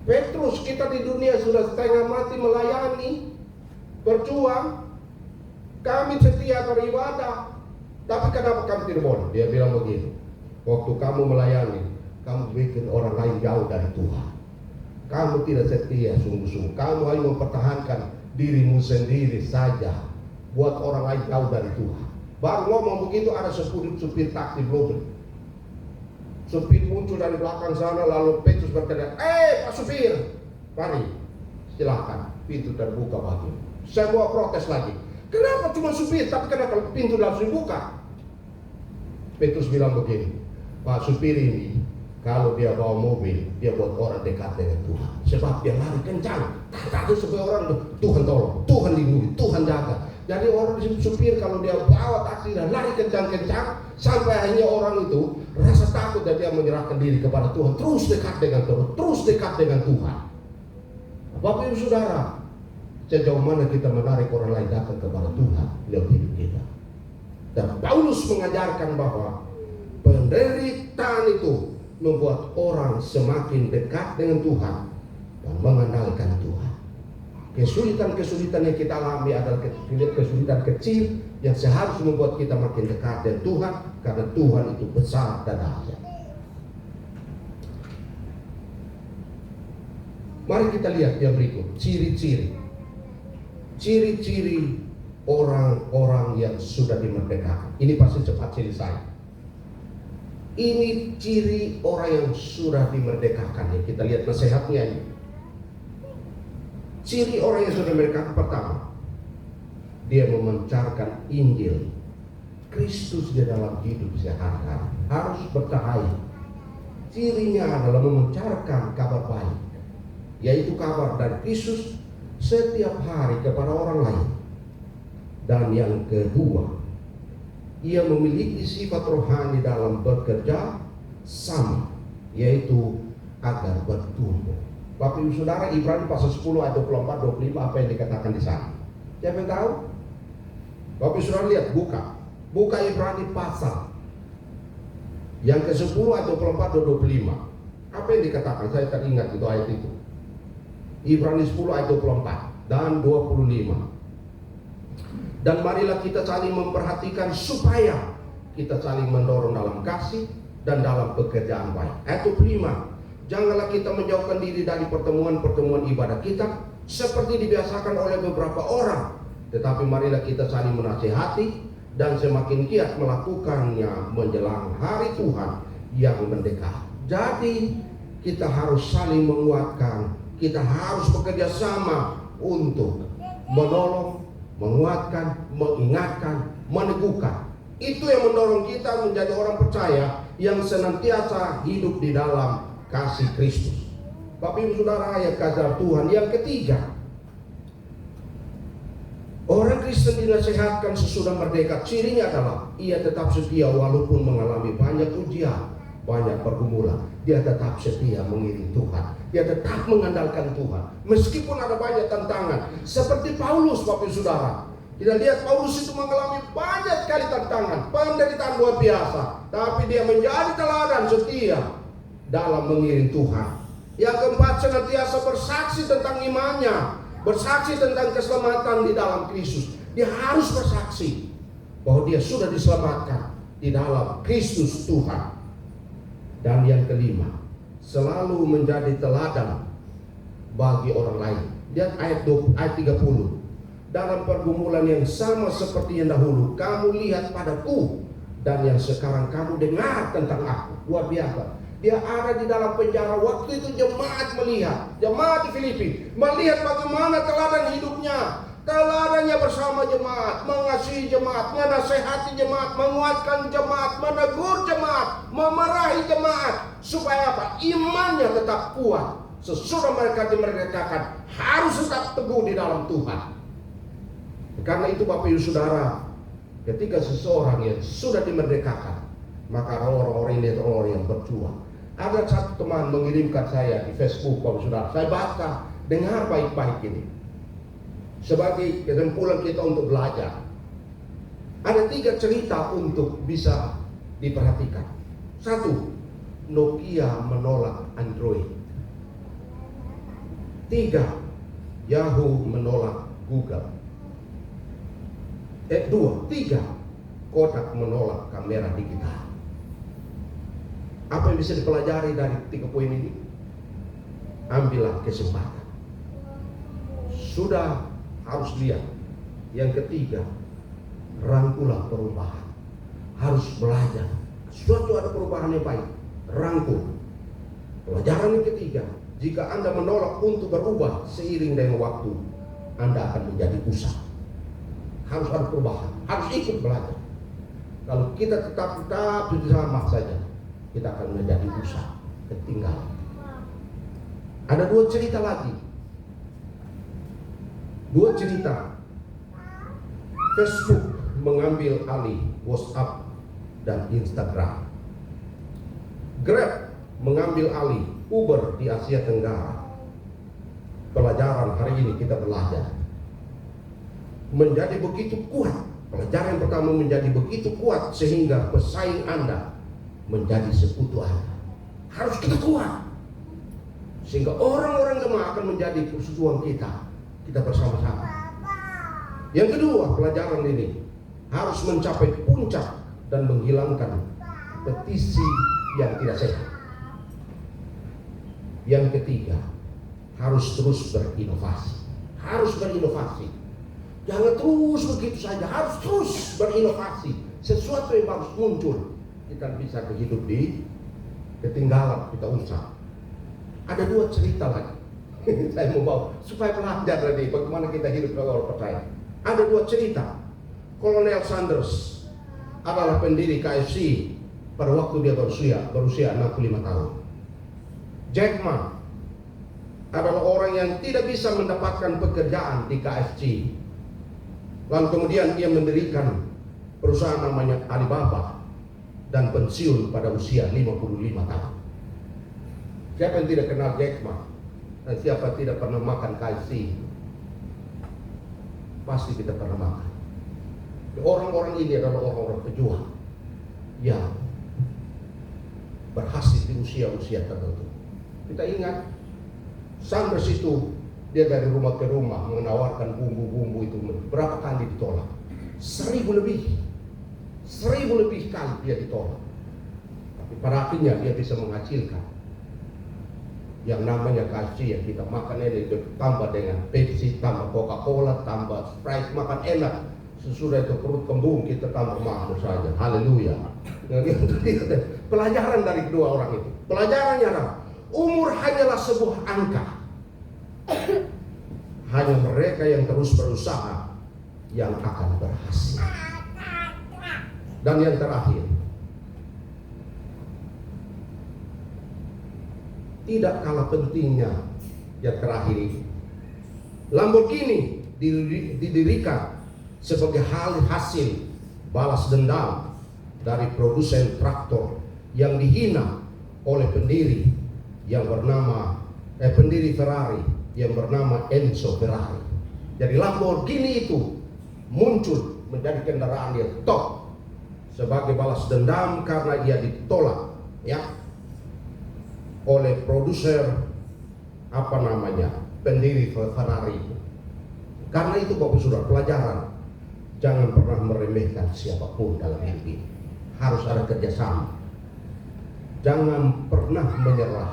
Petrus, kita di dunia sudah setengah mati melayani, berjuang, kami setia beribadah, tapi kenapa kami tidak boleh? Dia bilang begitu. Waktu kamu melayani, kamu bikin orang lain jauh dari Tuhan. Kamu tidak setia sungguh-sungguh. Kamu hanya mempertahankan dirimu sendiri saja, buat orang lain jauh dari Tuhan. Baru ngomong begitu, ada supir taksi belum. Supir muncul dari belakang sana, lalu Petrus berkata, Pak supir, mari, silakan, pintu terbuka bagi. Semua protes lagi. Kenapa cuma supir, tapi kenapa pintu langsung dibuka? Petrus bilang begini, Pak supir ini, kalau dia bawa mobil, dia buat orang dekat dengan Tuhan. Sebab dia lari kencang. Tak ada supaya orang, Tuhan tolong, Tuhan lindungi, Tuhan jaga. Jadi orang supir kalau dia bawa taksi dan lari kencang-kencang, sampai akhirnya orang itu rasa takut dan dia menyerahkan diri kepada Tuhan. Terus dekat dengan Tuhan, terus dekat dengan Tuhan. Bapak Ibu Saudara, sejauh mana kita menarik orang lain datang kepada Tuhan lewat hidup kita. Dan Paulus mengajarkan bahwa penderitaan itu membuat orang semakin dekat dengan Tuhan dan mengandalkan Tuhan. Kesulitan-kesulitan yang kita alami adalah kesulitan kecil yang seharusnya membuat kita makin dekat dengan Tuhan, karena Tuhan itu besar dan dahsyat. Mari kita lihat yang berikut, ciri-ciri orang-orang yang sudah dimerdekakan. Ini pasti cepat selesai. Ini ciri orang yang sudah dimerdekakan. Ya, kita lihat nasihatnya ini. Ciri orang yang sudah dimerdekakan pertama, dia memancarkan Injil Kristus di dalam hidup sehari-hari, harus bercahaya. Cirinya adalah memancarkan kabar baik, yaitu kabar dari Kristus setiap hari kepada orang lain. Dan yang kedua, ia memiliki sifat rohani dalam bekerja sama, yaitu agar bertumbuh. Bapak Ibu Saudara, Ibrani pasal 10 ayat 24, 25 apa yang dikatakan di sana? Siapa yang tahu? Bapak Ibu Saudara lihat, buka Ibrani pasal yang ke-10 ayat 24 dan 25. Apa yang dikatakan? Saya teringat itu ayat itu. Ibrani 10 ayat 24 dan 25. Dan marilah kita saling memperhatikan supaya kita saling mendorong dalam kasih dan dalam pekerjaan baik. Ayat 25. Janganlah kita menjauhkan diri dari pertemuan-pertemuan ibadah kita seperti dibiasakan oleh beberapa orang, tetapi marilah kita saling menasihati dan semakin giat melakukannya menjelang hari Tuhan yang mendekat. Jadi kita harus saling menguatkan, kita harus bekerja sama untuk menolong, menguatkan, mengingatkan, meneguhkan. Itu yang mendorong kita menjadi orang percaya yang senantiasa hidup di dalam kasih Kristus. Bapak Ibu Saudara, ayat kasih Tuhan yang ketiga, orang Kristen dinasihatkan sesudah merdeka. Cirinya adalah ia tetap setia walaupun mengalami banyak ujian, banyak pergumulan. Dia tetap setia mengiring Tuhan. Dia tetap mengandalkan Tuhan meskipun ada banyak tantangan. Seperti Paulus, Bapak Ibu Saudara. Kita lihat Paulus itu mengalami banyak sekali tantangan, penderitaan luar biasa, tapi dia menjadi teladan setia dalam mengiring Tuhan. Yang keempat, senantiasa bersaksi tentang imannya, bersaksi tentang keselamatan di dalam Kristus. Dia harus bersaksi bahwa dia sudah diselamatkan di dalam Kristus Tuhan. Dan yang kelima, selalu menjadi teladan bagi orang lain. Lihat ayat 30. Dalam pergumulan yang sama seperti yang dahulu kamu lihat padaku, dan yang sekarang kamu dengar tentang aku. Luar biasa. Dia ada di dalam penjara. Waktu itu jemaat melihat, jemaat di Filipi melihat bagaimana teladan hidupnya, teladannya bersama jemaat, mengasihi jemaat, menasehati jemaat, menguatkan jemaat, menegur jemaat, memarahi jemaat, supaya apa? Imannya tetap kuat. Sesudah mereka dimerdekakan, harus tetap teguh di dalam Tuhan. Karena itu Bapak Ibu Saudara, ketika seseorang yang sudah dimerdekakan, maka orang-orang ini adalah orang yang berjuang. Ada satu teman mengirimkan saya di Facebook, Bapak Saudara. Saya baca, dengar baik-baik ini. Sebagai kesimpulan kita untuk belajar, ada 3 cerita untuk bisa diperhatikan. 1. Nokia menolak Android. 3. Yahoo menolak Google. 3. Kodak menolak kamera digital. Apa yang bisa dipelajari dari 3 poin ini? Ambillah kesempatan. Sudah harus lihat. Yang ketiga, rangkulah perubahan. Harus belajar. Suatu ada perubahan yang baik, rangkul. Pelajaran yang ketiga, jika Anda menolak untuk berubah seiring dengan waktu, Anda akan menjadi usah. Harus ada perubahan, harus ikut belajar. Kalau kita tetap sama saja, kita akan menjadi usah, ketinggalan. Ada 2 cerita lagi. 2 cerita. Facebook mengambil alih WhatsApp dan Instagram. Grab mengambil alih Uber di Asia Tenggara. Pelajaran hari ini kita belajar. Menjadi begitu kuat. Pelajaran yang pertama, menjadi begitu kuat sehingga pesaing Anda menjadi sekutu Anda. Harus kita kuat sehingga orang-orang lemah akan menjadi persekutuan kita bersama-sama. Yang kedua, pelajaran ini harus mencapai puncak dan menghilangkan petisi yang tidak sehat. Yang ketiga, harus terus berinovasi. Harus berinovasi. Jangan terus begitu saja, harus terus berinovasi. Sesuatu yang harus muncul. Kita bisa hidup di ketinggalan, kita usah. Ada 2 cerita lagi. Saya mau bawa supaya belajar tadi bagaimana kita hidup sebagai orang percaya. Ada 2 cerita. Kolonel Sanders adalah pendiri KFC pada waktu dia berusia 65 tahun. Jack Ma adalah orang yang tidak bisa mendapatkan pekerjaan di KFC. Lalu kemudian dia mendirikan perusahaan namanya Alibaba dan pensiun pada usia 55 tahun. Siapa yang tidak kenal Jack Ma? Dan siapa tidak pernah makan KFC? Pasti kita pernah makan. Orang-orang ini adalah orang-orang pejuang yang berhasil di usia-usia tertentu. Kita ingat, Sanders itu dia dari rumah ke rumah menawarkan bumbu-bumbu itu berapa kali ditolak? 1000 lebih kali dia ditolak. Tapi pada akhirnya dia bisa menghasilkan yang namanya KFC yang kita makan ini, tambah dengan Pepsi, tambah Coca-Cola, tambah Sprite, makan enak. Sesudah itu perut kembung, kita tambah makmur saja. Haleluya. Pelajaran dari kedua orang itu. Pelajarannya adalah umur hanyalah sebuah angka. Hanya mereka yang terus berusaha yang akan berhasil. Dan yang terakhir, tidak kalah pentingnya yang terakhir ini, Lamborghini didirikan sebagai hasil balas dendam dari produsen traktor yang dihina oleh pendiri Ferrari yang bernama Enzo Ferrari. Jadi Lamborghini itu muncul menjadi kendaraan yang top sebagai balas dendam karena ia ditolak oleh produser pendiri Ferrari. Karena itu Bapak Saudara, pelajaran, jangan pernah meremehkan siapapun dalam hidup ini. Harus ada kerjasama. Jangan pernah menyerah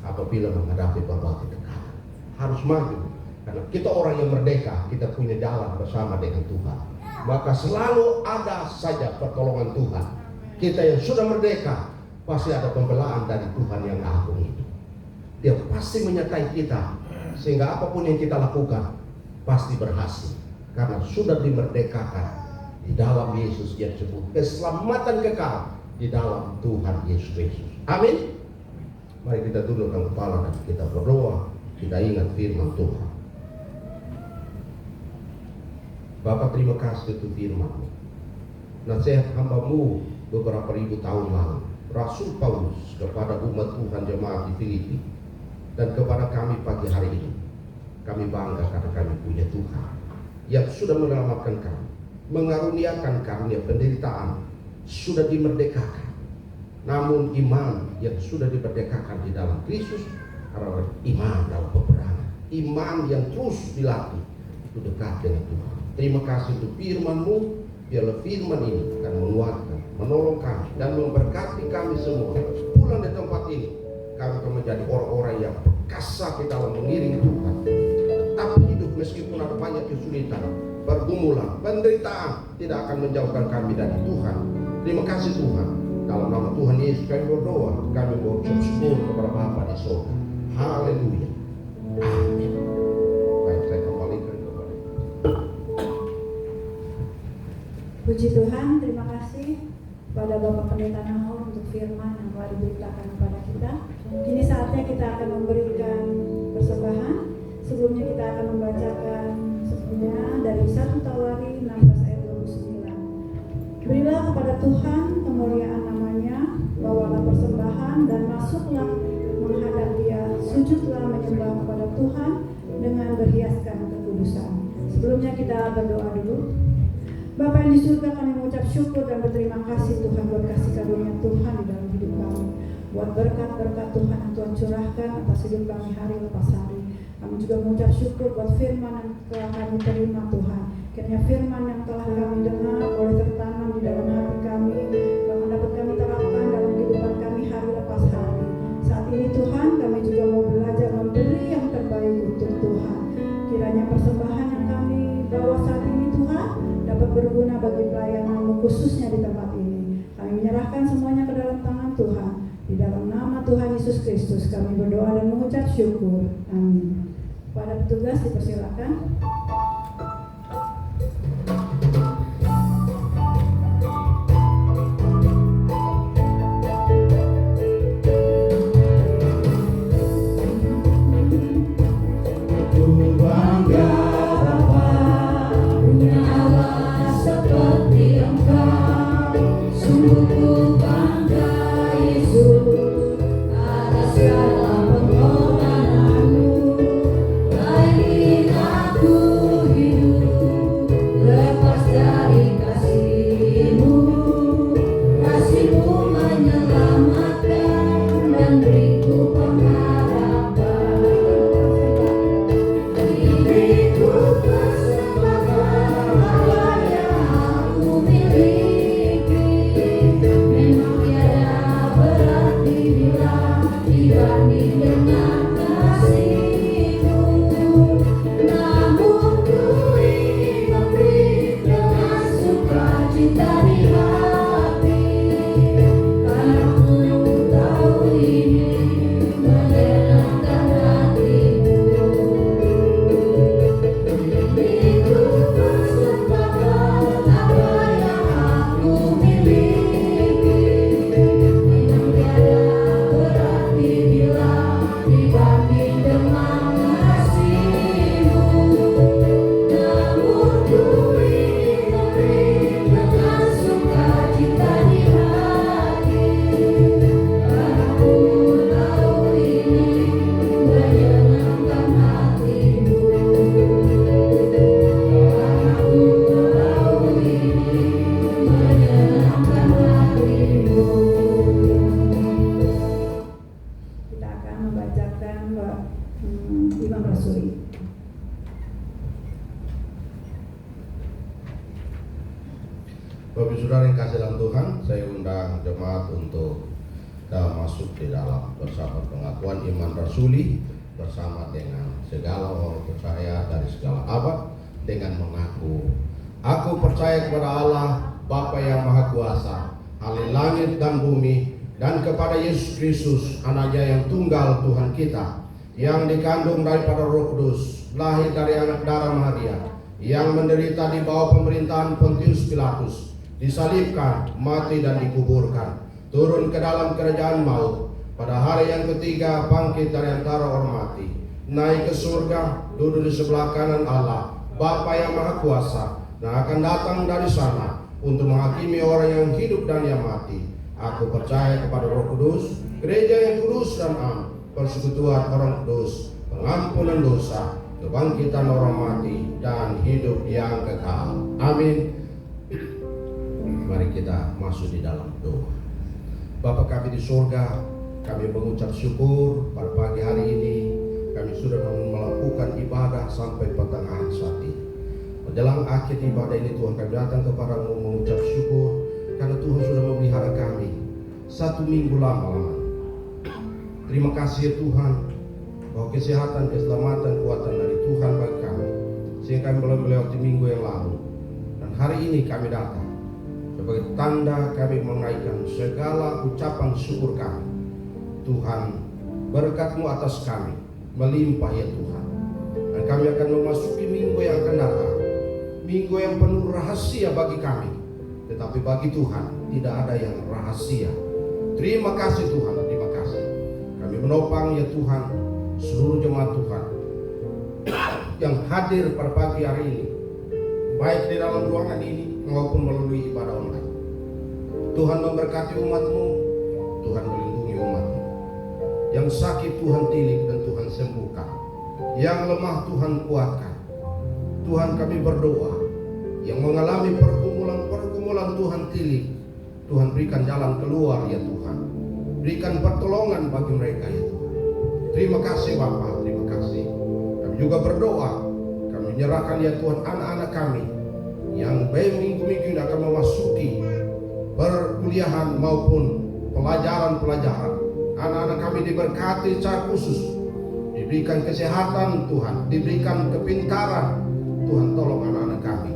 apabila menghadapi berbagai tekanan. Harus maju, karena kita orang yang merdeka, kita punya jalan bersama dengan Tuhan. Maka selalu ada saja pertolongan Tuhan. Kita yang sudah merdeka, pasti ada pembelaan dari Tuhan yang agung itu. Dia pasti menyertai kita, sehingga apapun yang kita lakukan pasti berhasil. Karena sudah dimerdekakan di dalam Yesus yang disebut keselamatan kekal di dalam Tuhan Yesus Kristus. Amin. Mari kita tundukkan kepala dan kita berdoa. Kita ingat firman Tuhan. Bapa, terima kasih untuk firman-Mu. Nasihat hamba-Mu beberapa ribu tahun lalu, Rasul Paulus kepada umat Tuhan jemaat di Filipi, dan kepada kami pagi hari ini. Kami bangga karena kami punya Tuhan yang sudah menyelamatkan kami, mengaruniakan karunia penderitaan, sudah dimerdekakan. Namun iman yang sudah dimerdekakan di dalam Kristus adalah iman dalam peperangan, iman yang terus dilatih untuk dekat dengan Tuhan. Terima kasih untuk firman-Mu. Biarlah firman ini akan menguatkan, menolong kami dan memberkati kami semua. Pulang di tempat ini, kami akan menjadi orang-orang yang perkasa di dalam mengiringi Tuhan. Tetap hidup meskipun ada banyak kesulitan, pergumulan, penderitaan, tidak akan menjauhkan kami dari Tuhan. Terima kasih Tuhan. Dalam nama Tuhan Yesus kami berdoa, kami berucap syukur kepada Bapa di surga. Haleluya. Amin. Baik, saya kembalikan kepada Puji Tuhan, terima kasih kepada Bapak Pendeta Nahor untuk firman yang telah diberitakan kepada kita. Kini saatnya kita akan memberikan persembahan. Sebelumnya kita akan membacakan sebelumnya dari 1 Tawari 16 ayat 29. Berilah kepada Tuhan kemuliaan namanya, bawalah persembahan dan masuklah menghadap Dia, sujudlah menyembah kepada Tuhan dengan berhiaskan kekudusan. Sebelumnya kita berdoa dulu. Bapa yang di surga, kami mengucap syukur dan berterima kasih Tuhan buat kasih karunia Tuhan di dalam hidup kami, buat berkat-berkat Tuhan yang Tuhan curahkan atas hidup kami hari lepas hari. Kami juga mengucap syukur buat firman yang telah kami terima Tuhan. Kiranya firman yang telah kami dengar boleh tertanam di dalam hati kami, bahkan dapat kami terapkan dalam kehidupan kami hari lepas hari. Saat ini Tuhan, kami juga mau belajar memberi yang terbaik untuk Tuhan. Kiranya persembahan yang kami bawa saat ini Tuhan dapat berguna bagi pelayanan-Mu khususnya di tempat ini. Kami menyerahkan semuanya ke dalam tangan Tuhan. Di dalam nama Tuhan Yesus Kristus kami berdoa dan mengucap syukur. Amin. Pada petugas dipersilakan. Bangga Yesus atas segala pengorbanan. undang jemaat untuk masuk di dalam bersama pengakuan iman rasuli bersama dengan segala orang percaya dari segala abad dengan mengaku, aku percaya kepada Allah Bapa yang Maha Kuasa, ahli langit dan bumi, dan kepada Yesus Kristus, anaknya yang tunggal Tuhan kita, yang dikandung daripada Roh Kudus, lahir dari anak darah Maria, yang menderita di bawah pemerintahan Pontius Pilatus, disalibkan, mati dan dikuburkan, turun ke dalam kerajaan maut, pada hari yang ketiga bangkit dari antara orang mati, naik ke surga, duduk di sebelah kanan Allah Bapa yang Maha Kuasa, dan akan datang dari sana untuk menghakimi orang yang hidup dan yang mati. Aku percaya kepada Roh Kudus, gereja yang kudus dan am, persekutuan orang kudus, pengampunan dosa, kebangkitan orang mati, dan hidup yang kekal. Amin. Mari kita masuk di dalam doa. Bapa kami di surga, kami mengucap syukur pada pagi hari ini. Kami sudah melakukan ibadah sampai pertengahan saat ini. Menjelang akhir ibadah ini Tuhan, kami datang kepadamu mengucap syukur karena Tuhan sudah memelihara kami 1 minggu lama. Terima kasih ya Tuhan, bahwa kesehatan, keselamatan, kuatan dari Tuhan bagi kami, sehingga kami belum melewati minggu yang lalu. Dan hari ini kami datang sebagai tanda kami menaikkan segala ucapan syukur kami. Tuhan, berkat-Mu atas kami melimpah ya Tuhan. Dan kami akan memasuki minggu yang akan datang, minggu yang penuh rahasia bagi kami. Tetapi bagi Tuhan tidak ada yang rahasia. Terima kasih Tuhan, terima kasih. Kami menopang ya Tuhan seluruh jemaat Tuhan yang hadir pada pagi hari ini, baik di dalam ruangan ini maupun melalui ibadah online. Tuhan memberkati umat-Mu, Tuhan melindungi umat-Mu. Yang sakit Tuhan tilik dan Tuhan sembuhkan, yang lemah Tuhan kuatkan. Tuhan kami berdoa, yang mengalami pergumulan Tuhan tilik, Tuhan berikan jalan keluar ya Tuhan. Berikan pertolongan bagi mereka ya Tuhan. Terima kasih Bapa, terima kasih. Kami juga berdoa, kami menyerahkan ya Tuhan anak-anak kami yang baik minggu-minggu ini akan memasuki perkuliahan maupun pelajaran-pelajaran. Anak-anak kami diberkati secara khusus, diberikan kesehatan Tuhan, diberikan kepintaran Tuhan. Tolong anak-anak kami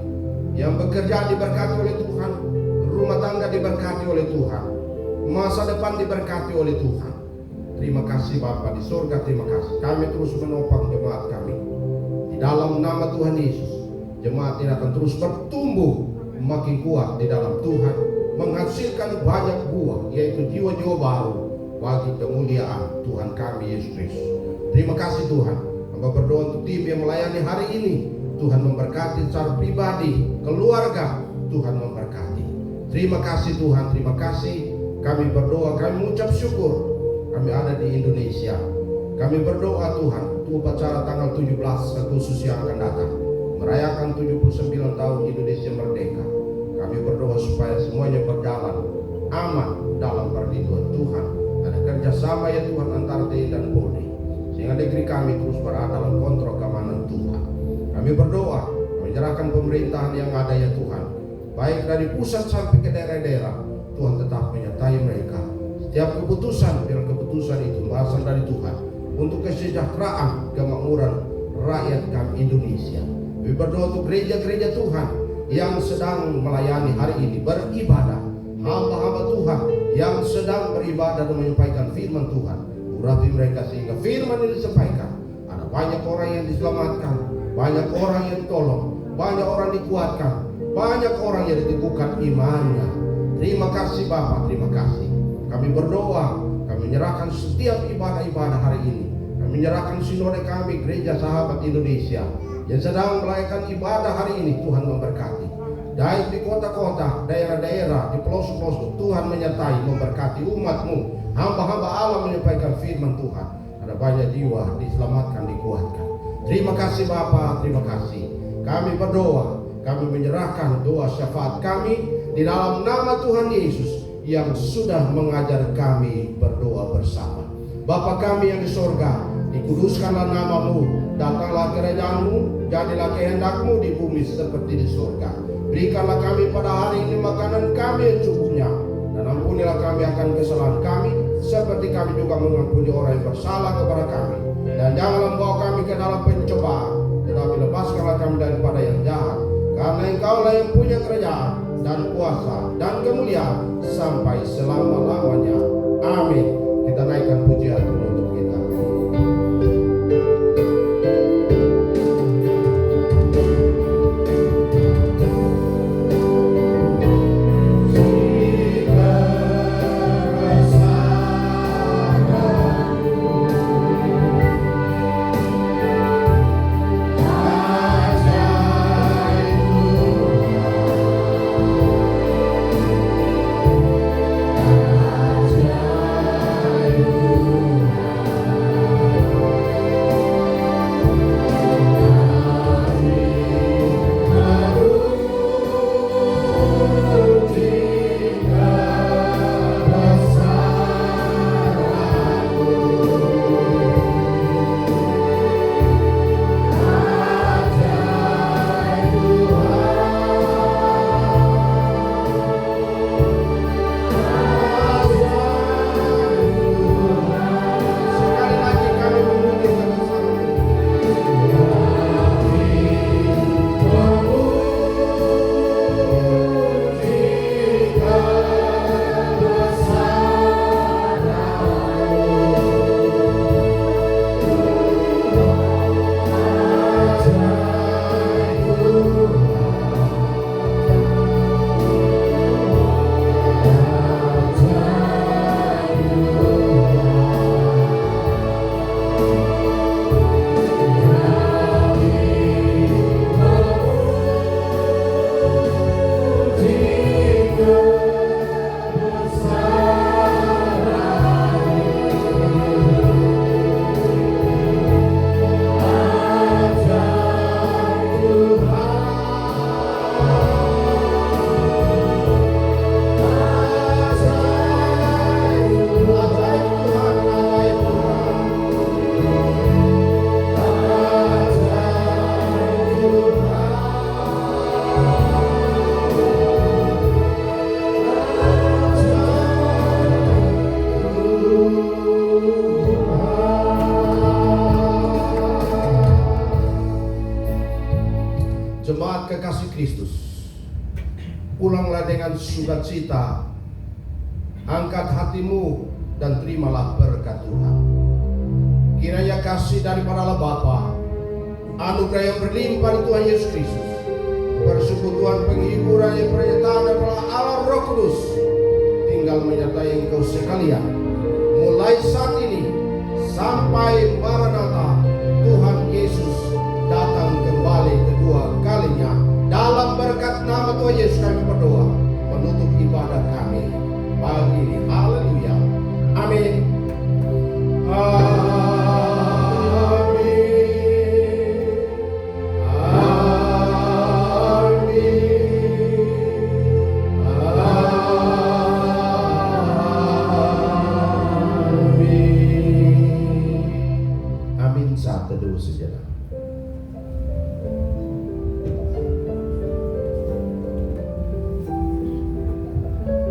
yang bekerja diberkati oleh Tuhan, rumah tangga diberkati oleh Tuhan, masa depan diberkati oleh Tuhan. Terima kasih Bapa di surga, terima kasih. Kami terus menopang jemaat kami di dalam nama Tuhan Yesus. Jemaat ini akan terus bertumbuh makin kuat di dalam Tuhan, menghasilkan banyak buah, yaitu jiwa-jiwa baru bagi kemuliaan Tuhan kami Yesus Kristus. Terima kasih Tuhan. Hamba berdoa untuk tim yang melayani hari ini, Tuhan memberkati secara pribadi, keluarga, Tuhan memberkati. Terima kasih Tuhan, terima kasih. Kami berdoa, kami mengucap syukur. Kami ada di Indonesia. Kami berdoa Tuhan, untuk upacara tanggal 17 Agustus yang akan datang, merayakan 79 tahun Indonesia merdeka. Kami berdoa supaya semuanya berjalan aman dalam perlindungan Tuhan. Ada kerjasama ya Tuhan antara TNI dan Polri, sehingga negeri kami terus berada dalam kontrol keamanan Tuhan. Kami berdoa, menyerahkan pemerintahan yang ada ya Tuhan, baik dari pusat sampai ke daerah-daerah. Tuhan tetap menyertai mereka. Setiap keputusan, biar keputusan itu berasal dari Tuhan untuk kesejahteraan, kemakmuran rakyat kami Indonesia. Kami berdoa untuk gereja-gereja Tuhan yang sedang melayani hari ini, beribadah, hamba-hamba Tuhan yang sedang beribadah dan menyampaikan firman Tuhan. Urapi mereka sehingga firman ini disampaikan. Ada banyak orang yang diselamatkan, banyak orang yang ditolong, banyak orang dikuatkan, banyak orang yang diteguhkan imannya. Terima kasih Bapa, terima kasih. Kami berdoa, kami menyerahkan setiap ibadah-ibadah hari ini. Kami menyerahkan sinode kami, Gereja Sahabat Indonesia, yang sedang melakukan ibadah hari ini. Tuhan memberkati. Baik di kota-kota, daerah-daerah, di pelosok-pelosok, Tuhan menyertai, memberkati umat-Mu. Hamba-hamba Allah menyampaikan firman Tuhan. Ada banyak jiwa diselamatkan, dikuatkan. Terima kasih Bapa, terima kasih. Kami berdoa, kami menyerahkan doa syafaat kami di dalam nama Tuhan Yesus yang sudah mengajar kami berdoa bersama. Bapa kami yang di sorga, dikuduskanlah nama-Mu, datanglah kerajaan-Mu, jadilah kehendak-Mu di bumi seperti di sorga. Berikanlah kami pada hari ini makanan kami yang cukupnya, dan ampunilah akan kesalahan kami, seperti kami juga mengampuni orang yang bersalah kepada kami. Dan janganlah membawa kami ke dalam pencobaan, tetapi lepaskanlah kami daripada yang jahat. Karena Engkaulah yang punya kerajaan dan kuasa dan kemuliaan sampai selama-lamanya. Amin. Kita naikkan pujian penutup kita. Jemaat kekasih Kristus, pulanglah dengan sukacita, angkat hatimu dan terimalah berkat Tuhan. Kiranya kasih daripada Allah Bapa, anugerah yang berlimpah di Tuhan Yesus Kristus, persekutuan penghiburan yang penyertaan daripada Allah Roh Kudus tinggal menyertai engkau sekalian, mulai saat ini sampai Maranatha Tuhan Yesus datang kembali kedua kalinya. Dalam berkat nama Tuhan Yesus kami berdoa, menutup ibadah kami pagi ini. Haleluya. Amin. Amin. Saat teduh sejenak.